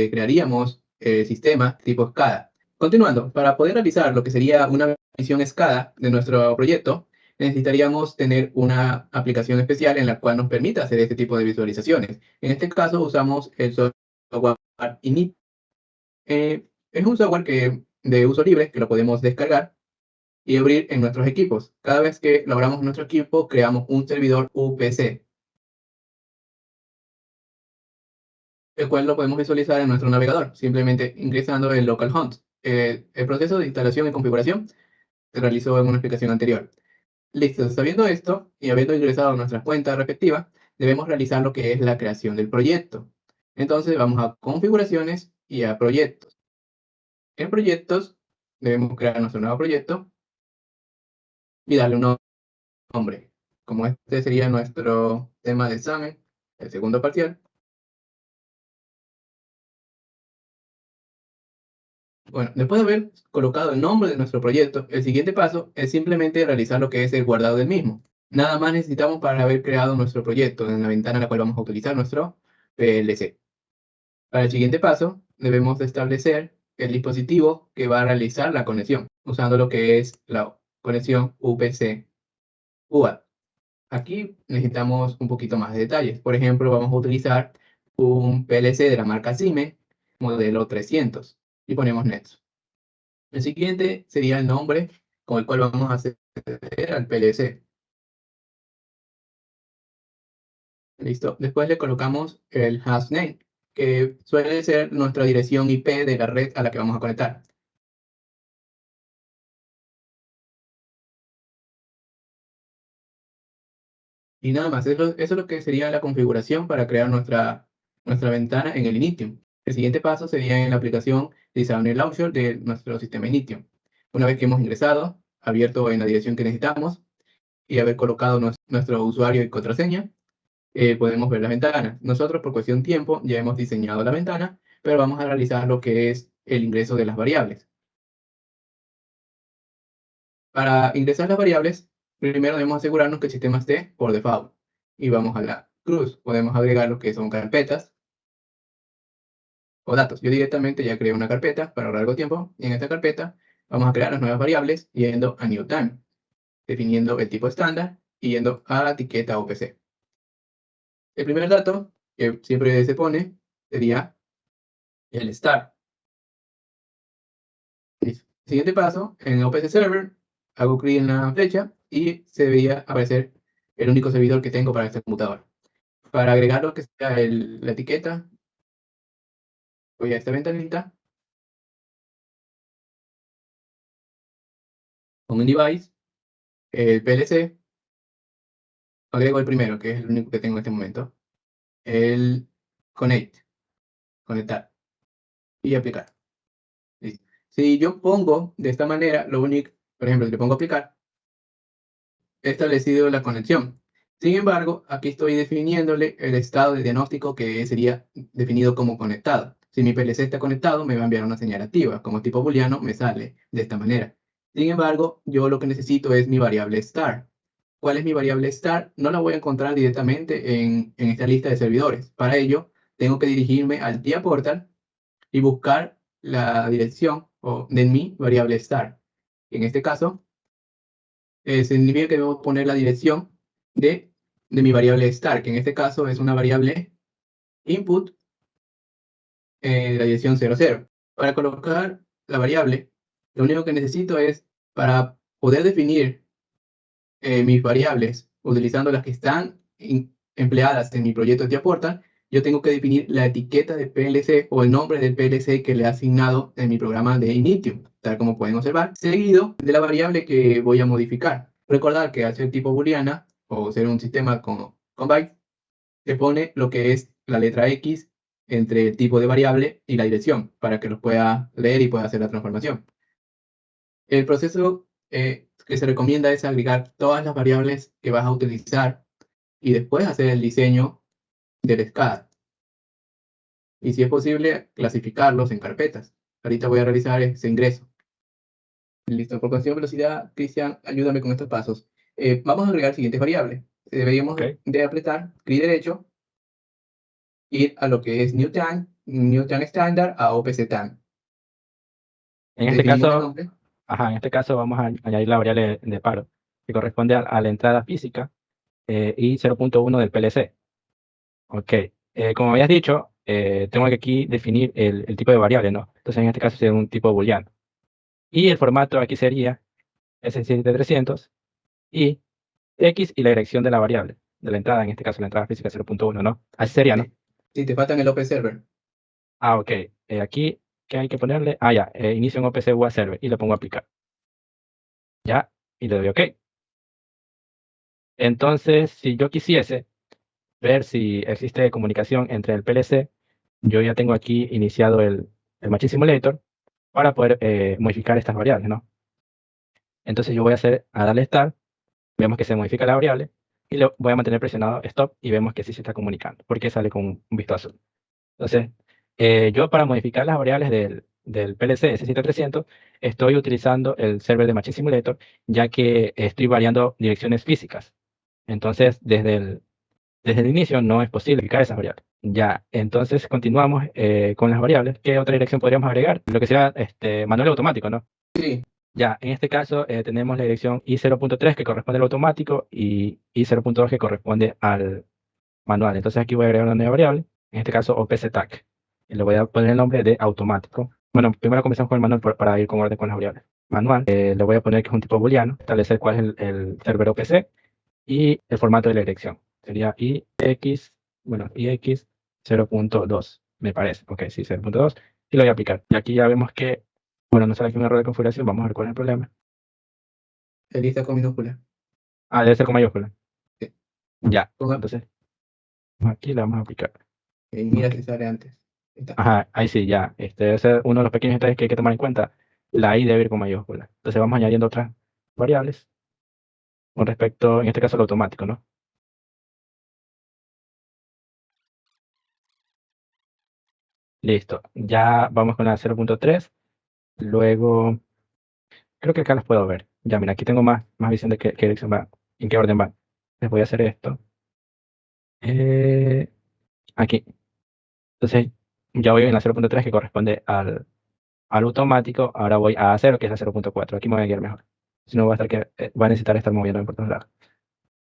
crearíamos el sistema tipo SCADA. Continuando, para poder realizar lo que sería una visión SCADA de nuestro proyecto, necesitaríamos tener una aplicación especial en la cual nos permita hacer este tipo de visualizaciones. En este caso usamos el software Init. Es un software de uso libre que lo podemos descargar y abrir en nuestros equipos. Cada vez que lo abramos en nuestro equipo, creamos un servidor UPC, el cual lo podemos visualizar en nuestro navegador, simplemente ingresando en localhost. El proceso de instalación y configuración se realizó en una explicación anterior. Listo, sabiendo esto y habiendo ingresado a nuestras cuentas respectivas, debemos realizar lo que es la creación del proyecto. Entonces vamos a configuraciones y a proyectos. En proyectos debemos crear nuestro nuevo proyecto y darle un nombre. Como este sería nuestro tema de examen, el segundo parcial, Bueno, después de haber colocado el nombre de nuestro proyecto, el siguiente paso es simplemente realizar lo que es el guardado del mismo. Nada más necesitamos para haber creado nuestro proyecto en la ventana en la cual vamos a utilizar nuestro PLC. Para el siguiente paso, debemos de establecer el dispositivo que va a realizar la conexión, usando lo que es la conexión UPC-UART. Aquí necesitamos un poquito más de detalles. Por ejemplo, vamos a utilizar un PLC de la marca Siemens, modelo 300, y ponemos Next. El siguiente sería el nombre con el cual vamos a acceder al PLC. Listo. Después le colocamos el hostname, que suele ser nuestra dirección IP de la red a la que vamos a conectar. Y nada más, eso es lo que sería la configuración para crear nuestra ventana en el Initium. El siguiente paso sería en la aplicación Designer Launcher de nuestro sistema Initium. Una vez que hemos ingresado, abierto en la dirección que necesitamos y haber colocado nuestro usuario y contraseña, podemos ver la ventana. Nosotros, por cuestión de tiempo, ya hemos diseñado la ventana, pero vamos a realizar lo que es el ingreso de las variables. Para ingresar las variables, primero debemos asegurarnos que el sistema esté por default. Y vamos a la cruz. Podemos agregar lo que son carpetas o datos. Yo directamente ya creé una carpeta para ahorrar algo de tiempo. Y en esta carpeta vamos a crear las nuevas variables yendo a New Time, definiendo el tipo estándar y yendo a la etiqueta OPC. El primer dato que siempre se pone sería el start. Listo. Siguiente paso, en OPC Server, hago clic en la flecha y se debería aparecer el único servidor que tengo para este computador. Para agregar lo que sea la etiqueta, voy a esta ventanita, con un device, el PLC, agrego el primero, que es el único que tengo en este momento, el connect, conectar y aplicar. Listo. Si yo pongo de esta manera, lo único, por ejemplo, si le pongo aplicar, he establecido la conexión. Sin embargo, aquí estoy definiéndole el estado de diagnóstico que sería definido como conectado. Si mi PLC está conectado, me va a enviar una señal activa. Como tipo booleano, me sale de esta manera. Sin embargo, yo lo que necesito es mi variable star. ¿Cuál es mi variable star? No la voy a encontrar directamente en esta lista de servidores. Para ello, tengo que dirigirme al TIA Portal y buscar la dirección de mi variable star. En este caso, significa que debo poner la dirección de mi variable star, que en este caso es una variable input, la dirección 00. Para colocar la variable, lo único que necesito es, para poder definir mis variables utilizando las que están empleadas en mi proyecto de TIAportal, yo tengo que definir la etiqueta de PLC o el nombre del PLC que le he asignado en mi programa de Initium, tal como pueden observar, seguido de la variable que voy a modificar. Recordar que al ser tipo booleana o ser un sistema con bytes, se pone lo que es la letra X entre el tipo de variable y la dirección para que los pueda leer y pueda hacer la transformación. El proceso que se recomienda es agregar todas las variables que vas a utilizar y después hacer el diseño del SCADA. Y si es posible, clasificarlos en carpetas. Ahorita voy a realizar ese ingreso. Listo, por cuestión de velocidad, Cristian, ayúdame con estos pasos. Vamos a agregar siguientes variables. Deberíamos Ok. de apretar clic derecho, ir a lo que es New Time Standard a OPC Time. En este Definimos el caso, nombre. ajá, en este caso vamos a añadir la variable de paro, que corresponde a la entrada física y 0.1 del PLC. Ok. Como habías dicho, tengo que aquí definir el tipo de variable, ¿no? Entonces, en este caso sería un tipo booleano. Y el formato aquí sería S7300 y X y la dirección de la variable, de la entrada, en este caso la entrada física 0.1, ¿no? Así sería, ¿no? Si te faltan el OP Server. Ah, ok. Aquí, ¿qué hay que ponerle? Ah, ya, inicio un OPC UA Server y le pongo aplicar. Ya, y le doy OK. Entonces, si yo quisiese ver si existe comunicación entre el PLC, yo ya tengo aquí iniciado el Machine Simulator para poder modificar estas variables, ¿no? Entonces yo voy a darle Start, vemos que se modifica la variable y le voy a mantener presionado Stop y vemos que sí se está comunicando, porque sale con un visto azul. Entonces, yo para modificar las variables del PLC S7300, estoy utilizando el server de Machine Simulator, ya que estoy variando direcciones físicas. Entonces, desde el inicio no es posible aplicar esas variables. Ya, entonces continuamos con las variables. ¿Qué otra dirección podríamos agregar? Lo que será manual automático, ¿no? Sí, Ya, en este caso tenemos la dirección i0.3 que corresponde al automático y i0.2 que corresponde al manual. Entonces aquí voy a agregar una nueva variable, en este caso OPCTAG. Y le voy a poner el nombre de automático. Bueno, primero comenzamos con el manual para ir con orden con las variables. Manual, le voy a poner que es un tipo booleano, establecer cuál es el server OPC y el formato de la dirección. Sería IX, bueno, IX 0.2, me parece. Ok, sí, 0.2. Y lo voy a aplicar. Y aquí ya vemos que, bueno, nos sale aquí un error de configuración. Vamos a ver cuál es el problema. el lista con minúscula. Ah, debe ser con mayúscula. Sí. Ya, Ponga, entonces aquí la vamos a aplicar. mira Ok. si sale antes. Ahí está. Ajá, ahí sí, ya. Ese es uno de los pequeños detalles que hay que tomar en cuenta. La I debe ir con mayúscula. Entonces vamos añadiendo otras variables con respecto, en este caso, al automático, ¿no? Listo. Ya vamos con la 0.3. Luego, creo que acá las puedo ver. Ya, mira, aquí tengo más visión de qué dirección va, en qué orden va. Les voy a hacer esto. Eh, aquí. Entonces, ya voy en la 0.3 que corresponde al automático. Ahora voy a 0, que es la 0.4. Aquí me voy a guiar mejor. Si no, va a necesitar estar moviendo por todos lados.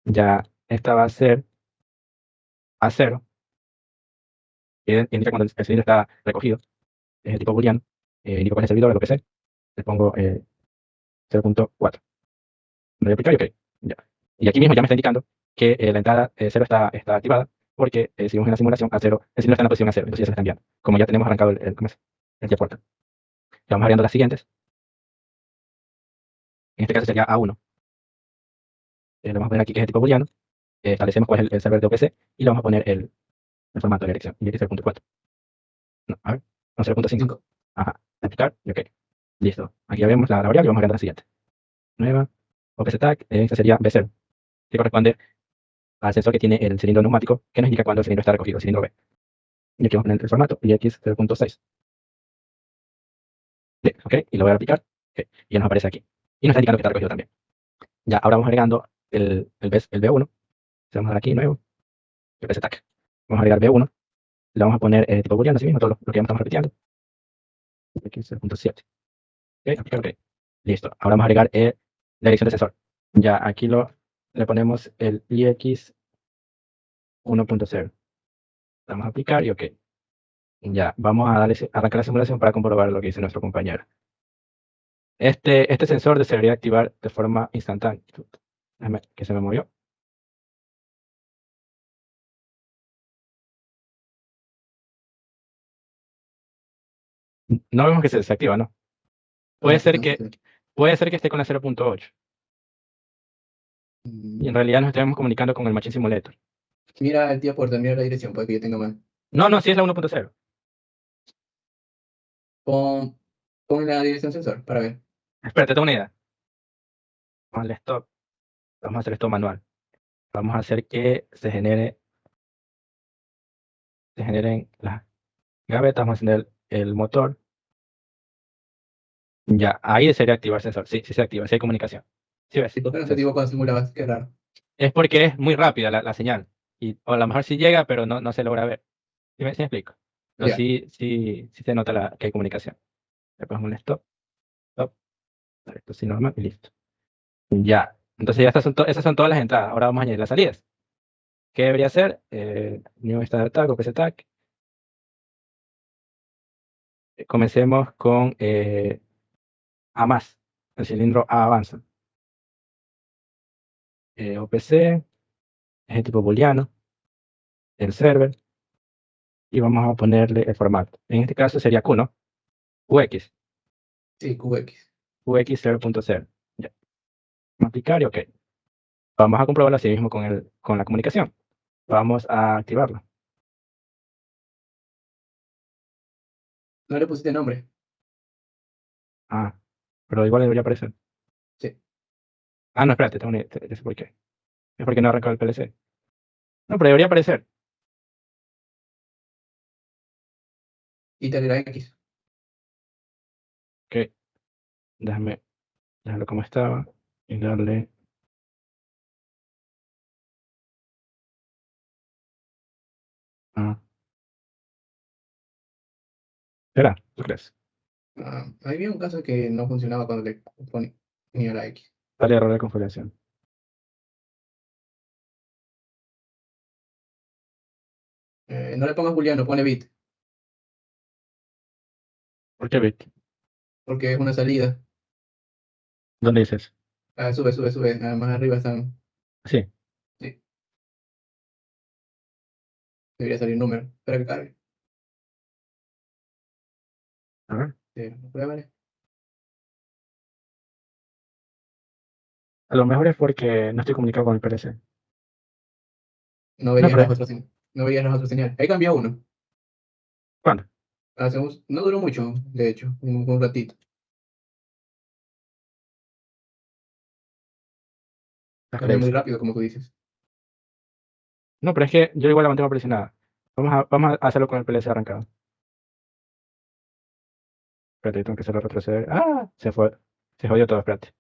Ya, esta va a ser a 0, que indica cuando el cilindro está recogido. Es el tipo booleano. Indico cuál es el servidor, lo que sé. Le pongo 0.4. Lo voy a aplicar y ok. Ya. Y aquí mismo ya me está indicando que la entrada 0 está activada porque seguimos en la simulación a 0. El cilindro está en la posición a 0, entonces ya se está enviando. Como ya tenemos arrancado ¿cómo es? El puerta. Ya vamos agregando las siguientes. En este caso sería A1. Le vamos a poner aquí que es el tipo booleano. Establecemos cuál es el server de OPC y le vamos a poner el formato de la dirección. Y aquí es 0.4. No, a ver, no, 0.5. 5. Ajá. Aplicar y ok. Listo. Aquí ya vemos la variable y vamos agregando la siguiente. Nueva. OPC tag. Esta sería B0, que corresponde al sensor que tiene el cilindro neumático, que nos indica cuando el cilindro está recogido, el cilindro B. Y aquí vamos a poner el formato, IX 0.6. Ok, y lo voy a aplicar. Ok, y ya nos aparece aquí. Y nos está indicando que está recogido también. Ya, ahora vamos agregando el B1. Vamos a dar aquí nuevo, el PCTAC. Vamos a agregar B1. Le vamos a poner tipo booleano, así mismo, todo lo que ya estamos repitiendo. X 0.7. Ok, aplicar, ok. Listo. Ahora vamos a agregar la dirección del sensor. Ya, aquí le ponemos el IX 1.0. Vamos a aplicar y ok. Ya, vamos a arrancar la simulación para comprobar lo que dice nuestro compañero. Este sensor se debería activar de forma instantánea. Déjame que se me movió. No vemos que se desactiva, ¿no? Puede ser que, puede ser que esté con la 0.8 y en realidad nos estemos comunicando con el Machine Simulator. Mira el tío puerta, mira la dirección, puede que yo tenga mal. No, no, sí es la 1.0. Pon la dirección sensor para ver. Espérate, tengo una idea. Vamos al stop. Vamos a hacer esto manual. Vamos a hacer que se generen las gavetas. Vamos a encender el motor. Ya, ahí sería activar el sensor. Sí, sí se activa, sí hay comunicación. ¿Sí ves? ¿Y por qué no se activó cuando simulabas? Qué raro. Es porque es muy rápida la señal. O a lo mejor sí llega, pero no se logra ver. ¿Sí me explico? Pero Ya. sí se nota que hay comunicación. Le ponemos un stop, stop, esto sí normal y listo. Ya. Entonces ya esas son todas las entradas. Ahora vamos a añadir las salidas. ¿Qué debería ser? New Start Tag o PC Tag. Comencemos con A más. El cilindro A avanza. OPC, es el tipo booleano, el server, y vamos a ponerle el formato. En este caso sería Q, ¿no? QX, Sí, QX. QX 0.0. Ya. Vamos a aplicar y OK. Vamos a comprobarlo así mismo con la comunicación. Vamos a activarlo. No le pusiste nombre. Ah, pero igual debería aparecer. Sí. Ah, no, espérate, ya sé por qué. Es porque no ha arrancado el PLC. No, pero debería aparecer. Y te la X. Ok, déjame dejarlo como estaba y darle. Ah, ¿será? ¿Tú crees? Había un caso que no funcionaba cuando le ponía la X. Dale error de configuración. No le pongas booleano, pone bit, ¿Por qué bit? porque es una salida. ¿Dónde dices? Sube, sube, sube. Más arriba están. Sí. Sí, debería salir número. Espera que cargue. A ver. Sí, pruébale. A lo mejor es porque no estoy comunicado con el PLC. No No, verías pero las otras, no verías las otras señales. Ahí cambió uno. ¿cuándo? No duró mucho, de hecho, un ratito. Las Cambia muy Grace. rápido, como tú dices. No, pero es que yo igual la mantengo presionada. Vamos a hacerlo con el PLC arrancado. Espérate, tengo que hacerlo retroceder. ¡Ah! Se fue. Se jodió todo, espérate.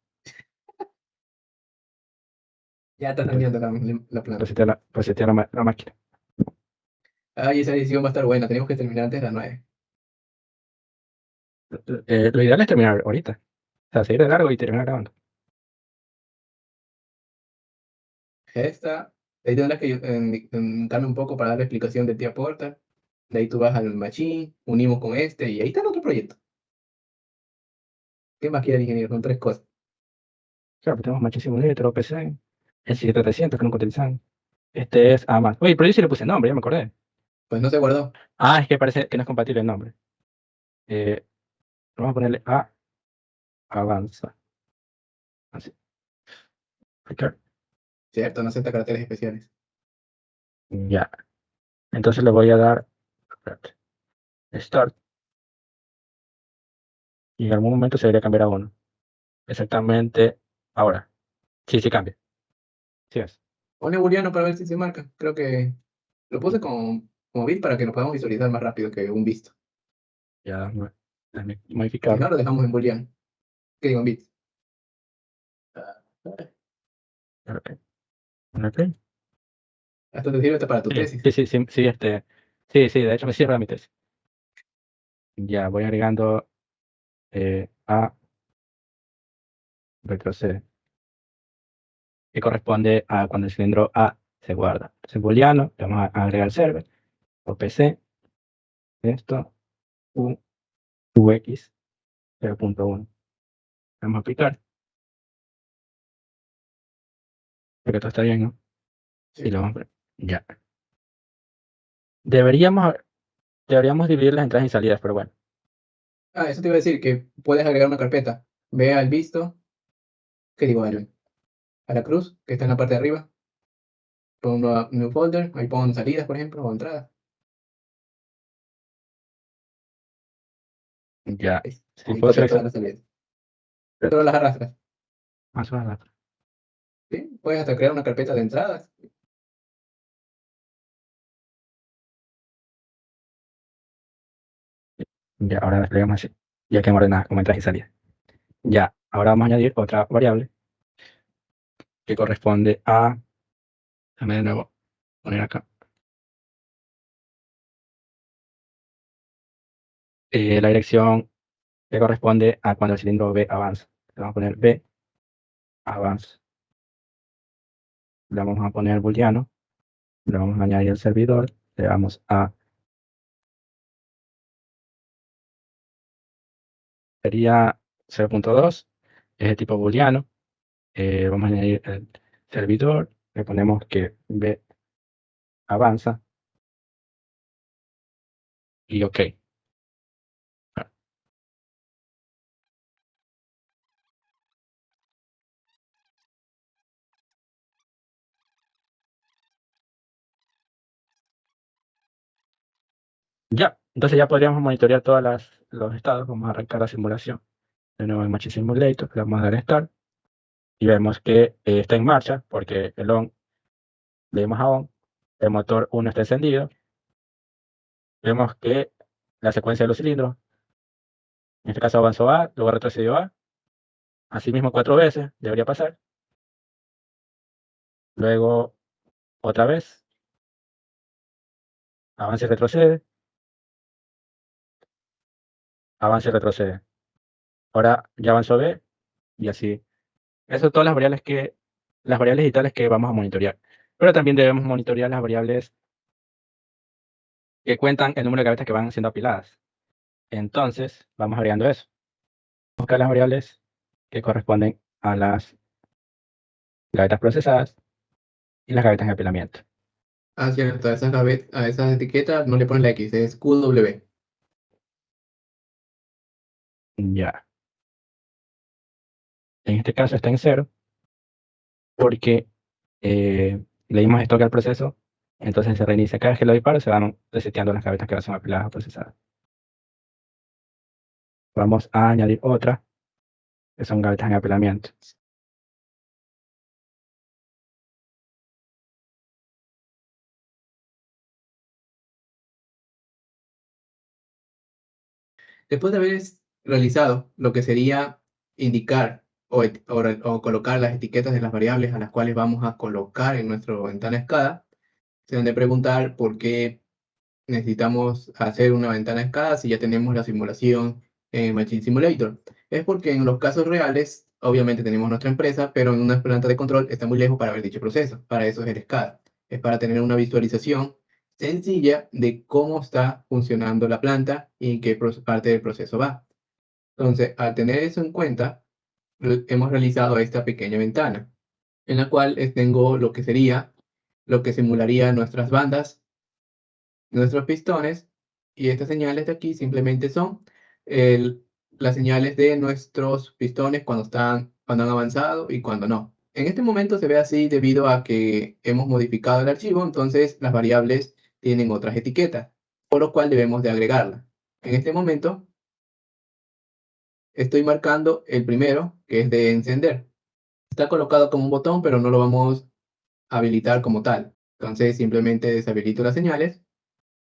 Ya está dañando la planta. Resetear la máquina. Ay, esa edición va a estar buena. Tenemos que terminar antes de las 9. Lo ideal es terminar ahorita. O sea, seguir de largo y terminar grabando. Esta, ahí tendrás que darme un poco para darle explicación de tía Porta. De ahí tú vas al machine, unimos con este y ahí está el otro proyecto. ¿Qué más quiere el ingeniero? Son tres cosas. Claro, pues tenemos muchísimo Simulator, PC, el 7300 que nunca utilizamos. Este es A más. Oye, pero yo sí le puse nombre, ya me acordé. Pues no se guardó. Ah, es que parece que no es compatible el nombre. Eh, Vamos a ponerle A avanza. Así. Aplicar. Cierto, no acepta caracteres especiales. Ya. Entonces le voy a dar espérate, Start. Y en algún momento se debería cambiar a 1. Exactamente ahora. Sí, sí cambia. Sí es. Pone booleano para ver si se marca. Creo que lo puse como bit para que nos podamos visualizar más rápido que un visto. Ya, déjame Si no, modificarlo. lo dejamos en booleano. ¿Qué digo en bits? Ah, Ok. Ok. Esto te sirve hasta para tu Sí, tesis. sí, sí, sí, sí, sí, de hecho me sirve la mi tesis. Ya, voy agregando A retrocede, que corresponde a cuando el cilindro A se guarda. Entonces, booleano, le vamos a agregar server, o PC, esto, U, UX 0.1. Vamos a aplicar, porque todo está bien, ¿no? Y Sí. lo vamos a poner. Ya. Deberíamos, deberíamos dividir las entradas y salidas, pero bueno. Eso te iba a decir que puedes agregar una carpeta. Ve al visto, ¿qué digo? A la cruz, que está en la parte de arriba. Pon un new folder, ahí pon salidas, por ejemplo, o entradas. Ya. Si Ahí puedo copia todas seleccionar. las salidas. Solo las arrastras. Más o menos. ¿Sí? Puedes hasta crear una carpeta de entradas. Ya, ahora desplegamos así. Ya que hemos ordenado como entradas y salidas. Ya, ahora vamos a añadir otra variable que corresponde a, déjame de nuevo poner acá, la dirección que corresponde a cuando el cilindro B avanza. Le vamos a poner B avanza. Le vamos a poner booleano, le vamos a añadir el servidor, le damos a, sería 0.2, es de tipo booleano. Vamos a añadir el servidor, le ponemos que B avanza y OK. Ya, entonces ya podríamos monitorear todos los estados. Vamos a arrancar la simulación. De nuevo en Machine Simulator, le vamos a dar Start y vemos que está en marcha porque el on, le dimos a on, el motor 1 está encendido. Vemos que la secuencia de los cilindros En este caso avanzó A, luego retrocedió A. Asimismo 4 veces debería pasar. Luego otra vez, avance y retrocede, avance y retrocede. Ahora ya avanzó B y así. Esas son todas las variables digitales que vamos a monitorear. Pero también debemos monitorear las variables que cuentan el número de gavetas que van siendo apiladas. Entonces, vamos agregando eso. Buscar las variables que corresponden a las gavetas procesadas y las gavetas de apilamiento. Ah, cierto, a esas etiquetas no le pones la X, es QW. Ya. En este caso está en 0 porque le dimos esto al proceso, entonces se reinicia. Cada vez que lo disparo se van reseteando las gavetas que ahora son apiladas o procesadas. Vamos a añadir otra, que son gavetas en apilamiento. Después de haber realizado lo que sería indicar o colocar las etiquetas de las variables a las cuales vamos a colocar en nuestra ventana escala, se han de preguntar por qué necesitamos hacer una ventana escala si ya tenemos la simulación en Machine Simulator. Es porque en los casos reales, obviamente tenemos nuestra empresa, pero en una planta de control está muy lejos para ver dicho proceso. Para eso es el SCADA. Es para tener una visualización sencilla de cómo está funcionando la planta y en qué parte del proceso va. Entonces, al tener eso en cuenta, hemos realizado esta pequeña ventana, en la cual tengo lo que sería, lo que simularía nuestras bandas, nuestros pistones, y estas señales de aquí simplemente son el- las señales de nuestros pistones cuando han avanzado y cuando no. En este momento se ve así debido a que hemos modificado el archivo, entonces las variables tienen otras etiquetas, por lo cual debemos de agregarla. En este momento estoy marcando el primero, que es de encender. Está colocado como un botón, pero no lo vamos a habilitar como tal. Entonces simplemente deshabilito las señales,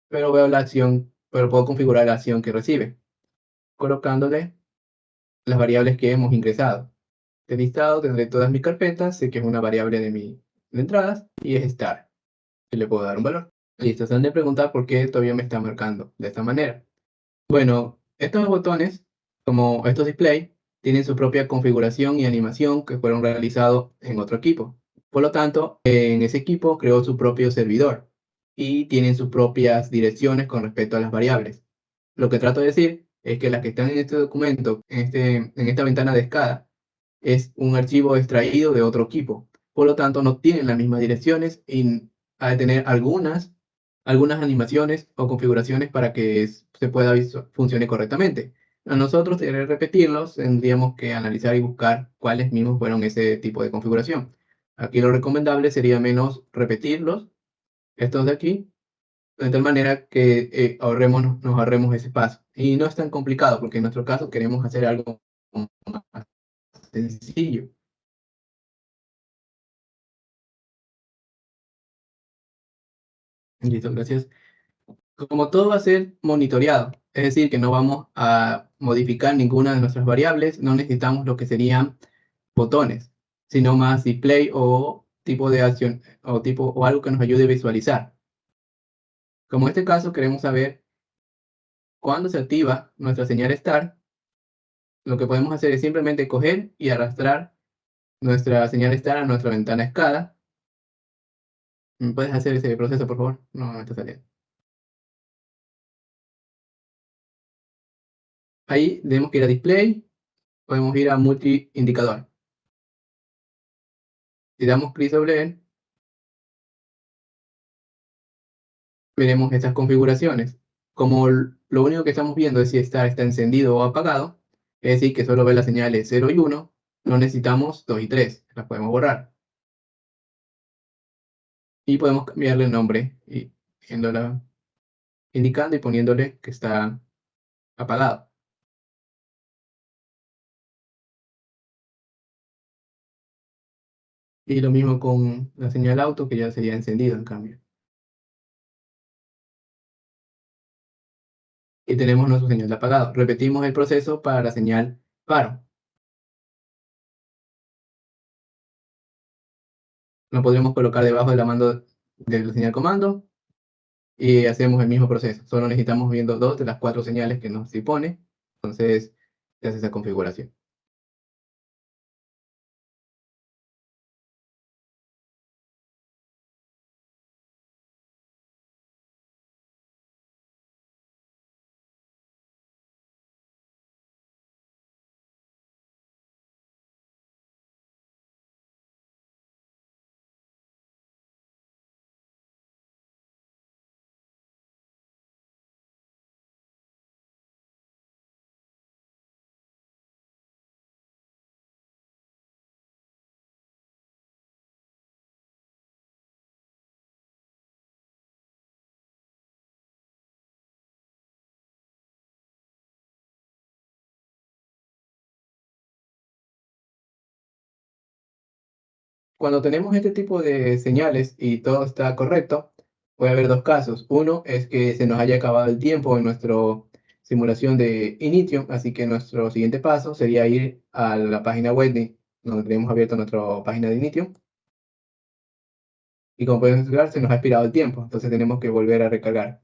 pero veo la acción, pero puedo configurar la acción que recibe, colocándole las variables que hemos ingresado. De listado tendré todas mis carpetas, sé que es una variable de entradas y es star, y le puedo dar un valor. Listo, se han de preguntar por qué todavía me está marcando de esta manera. Bueno, estos botones, como estos display, tienen su propia configuración y animación que fueron realizados en otro equipo. Por lo tanto, en ese equipo creó su propio servidor y tienen sus propias direcciones con respecto a las variables. Lo que trato de decir es que las que están en este documento, en esta ventana de escala, es un archivo extraído de otro equipo. Por lo tanto, no tienen las mismas direcciones y ha de tener algunas animaciones o configuraciones para que se pueda funcione correctamente. A nosotros, querer repetirlos, tendríamos que analizar y buscar cuáles mismos fueron ese tipo de configuración. Aquí lo recomendable sería menos repetirlos, estos de aquí, de tal manera que nos ahorremos ese paso. Y no es tan complicado, porque en nuestro caso queremos hacer algo más sencillo. Listo, gracias. Como todo va a ser monitoreado, es decir, que no vamos a modificar ninguna de nuestras variables, no necesitamos lo que serían botones, sino más display o tipo de acción o algo que nos ayude a visualizar. Como en este caso queremos saber cuándo se activa nuestra señal STAR, lo que podemos hacer es simplemente coger y arrastrar nuestra señal STAR a nuestra ventana escala. ¿Me puedes hacer ese proceso, por favor? No, no me está saliendo. Ahí tenemos que ir a display, podemos ir a multi indicador. Si damos clic sobre él, veremos estas configuraciones. Como lo único que estamos viendo es si está encendido o apagado, es decir, que solo ve las señales 0 y 1, no necesitamos 2 y 3, las podemos borrar. Y podemos cambiarle el nombre, indicando y poniéndole que está apagado. Y lo mismo con la señal auto, que ya sería encendido en cambio. y tenemos nuestro señal de apagado. Repetimos el proceso para la señal paro. Lo podremos colocar debajo de la mando de la señal comando y hacemos el mismo proceso. Solo necesitamos viendo 2 de las 4 señales que nos impone. Entonces se hace esa configuración. Cuando tenemos este tipo de señales y todo está correcto, puede haber 2 casos. Uno es que se nos haya acabado el tiempo en nuestra simulación de inicio, así que nuestro siguiente paso sería ir a la página web donde tenemos abierto nuestra página de inicio. Y como pueden observar, se nos ha expirado el tiempo, entonces tenemos que volver a recargar.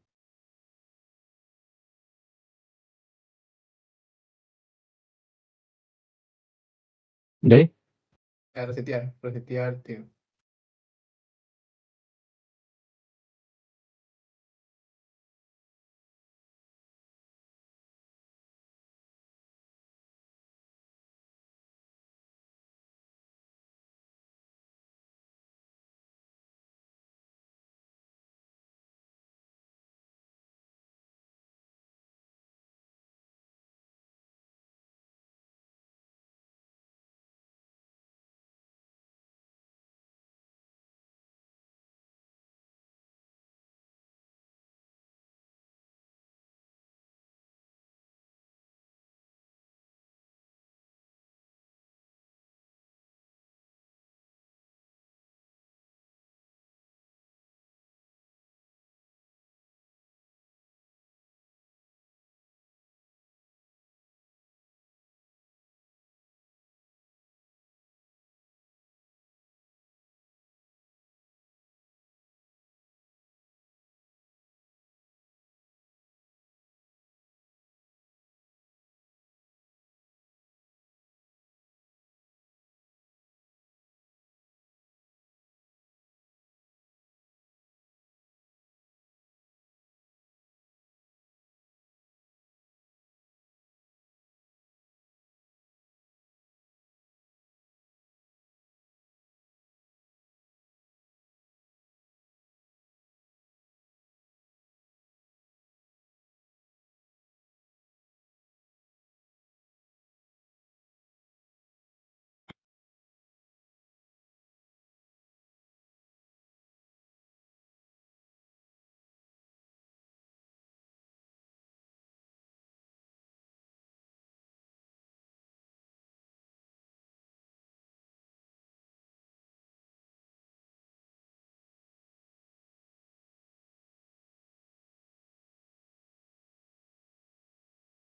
¿Ok? A resetear tiempo.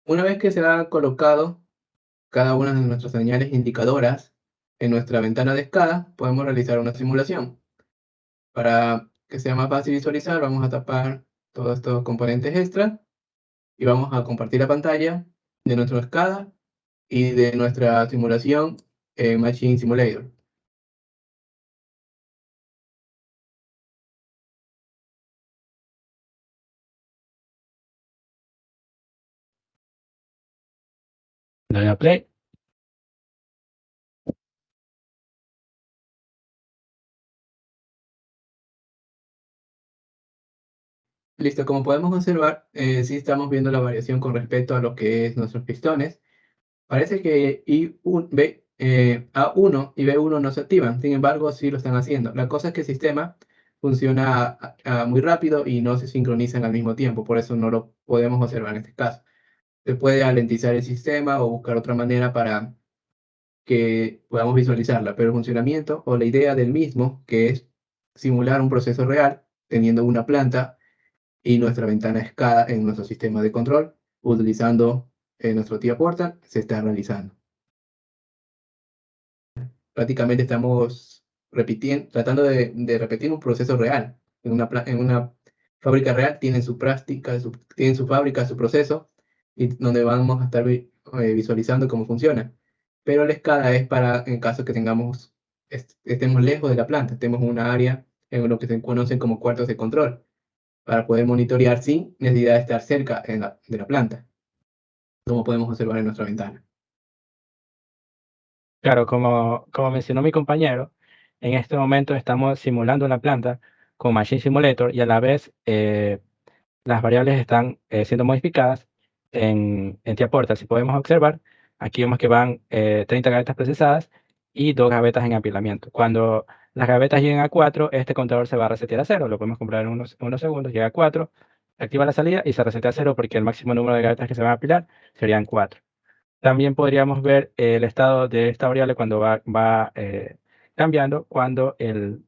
Una vez que se ha colocado cada una de nuestras señales indicadoras en nuestra ventana de escala, podemos realizar una simulación. Para que sea más fácil visualizar, vamos a tapar todos estos componentes extra y vamos a compartir la pantalla de nuestra escala y de nuestra simulación en Machine Simulator. Dale a play. Listo, como podemos observar, sí estamos viendo la variación con respecto a lo que es nuestros pistones. Parece que A1 y B1 no se activan, sin embargo, sí lo están haciendo. La cosa es que el sistema funciona muy rápido y no se sincronizan al mismo tiempo, por eso no lo podemos observar en este caso. Se puede alentizar el sistema o buscar otra manera para que podamos visualizarla, pero el funcionamiento o la idea del mismo, que es simular un proceso real teniendo una planta y nuestra ventana SCADA en nuestro sistema de control, utilizando nuestro tía Portal se está realizando. Prácticamente estamos tratando de repetir un proceso real. En una fábrica real tienen su práctica, tienen su fábrica, su proceso, y donde vamos a estar visualizando cómo funciona. Pero la escala es para en caso que estemos lejos de la planta, estemos en una área en lo que se conocen como cuartos de control, para poder monitorear sin necesidad de estar cerca de la planta, como podemos observar en nuestra ventana. Claro, como mencionó mi compañero, en este momento estamos simulando una planta con Machine Simulator y a la vez las variables están siendo modificadas en TIA Portal. Si podemos observar, aquí vemos que van 30 gavetas procesadas y 2 gavetas en apilamiento. Cuando las gavetas lleguen a 4, este contador se va a resetear a 0. Lo podemos comprar en unos segundos. Llega a 4, activa la salida y se resetea a 0 porque el máximo número de gavetas que se van a apilar serían 4. También podríamos ver el estado de esta variable cuando va cambiando cuando el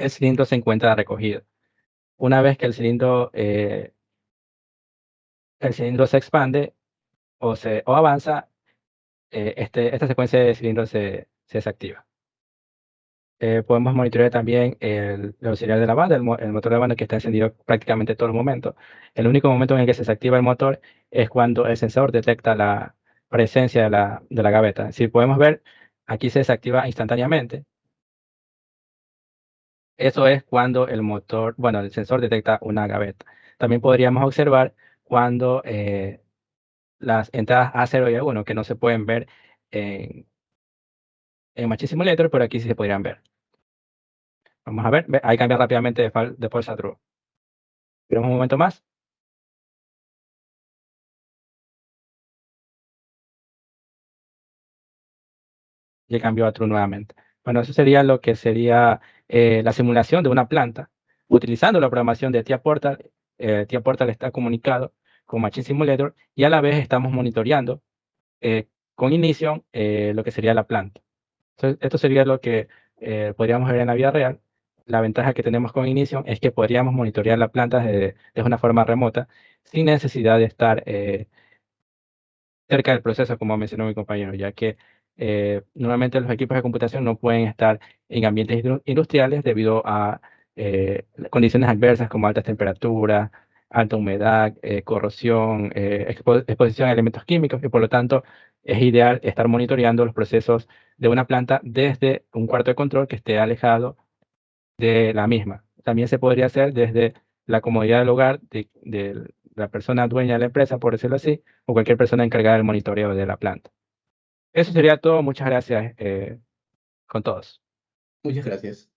cilindro se encuentra recogido. Una vez que el cilindro se expande o avanza, esta secuencia de cilindros se desactiva. Podemos monitorear también la auxiliar de la banda, el motor de banda que está encendido prácticamente todo el momento. El único momento en el que se desactiva el motor es cuando el sensor detecta la presencia de la gaveta. Si podemos ver, aquí se desactiva instantáneamente. Eso es cuando el sensor detecta una gaveta. También podríamos observar cuando las entradas A0 y A1, que no se pueden ver en Machine Simulator, pero aquí sí se podrían ver. Vamos a ver, ahí cambia rápidamente de false a true. Esperemos un momento más. Y cambió a true nuevamente. Bueno, eso sería lo que sería la simulación de una planta. Utilizando la programación de TIA Portal, TIA Portal está comunicado con Machine Simulator y a la vez estamos monitoreando con Ignition lo que sería la planta. Entonces, esto sería lo que podríamos ver en la vida real. La ventaja que tenemos con Ignition es que podríamos monitorear la planta de una forma remota sin necesidad de estar cerca del proceso, como mencionó mi compañero, ya que normalmente los equipos de computación no pueden estar en ambientes industriales debido a condiciones adversas como altas temperaturas, alta humedad, corrosión, exposición a elementos químicos y por lo tanto es ideal estar monitoreando los procesos de una planta desde un cuarto de control que esté alejado de la misma. También se podría hacer desde la comodidad del hogar de la persona dueña de la empresa, por decirlo así, o cualquier persona encargada del monitoreo de la planta. Eso sería todo. Muchas gracias con todos. Muchas gracias.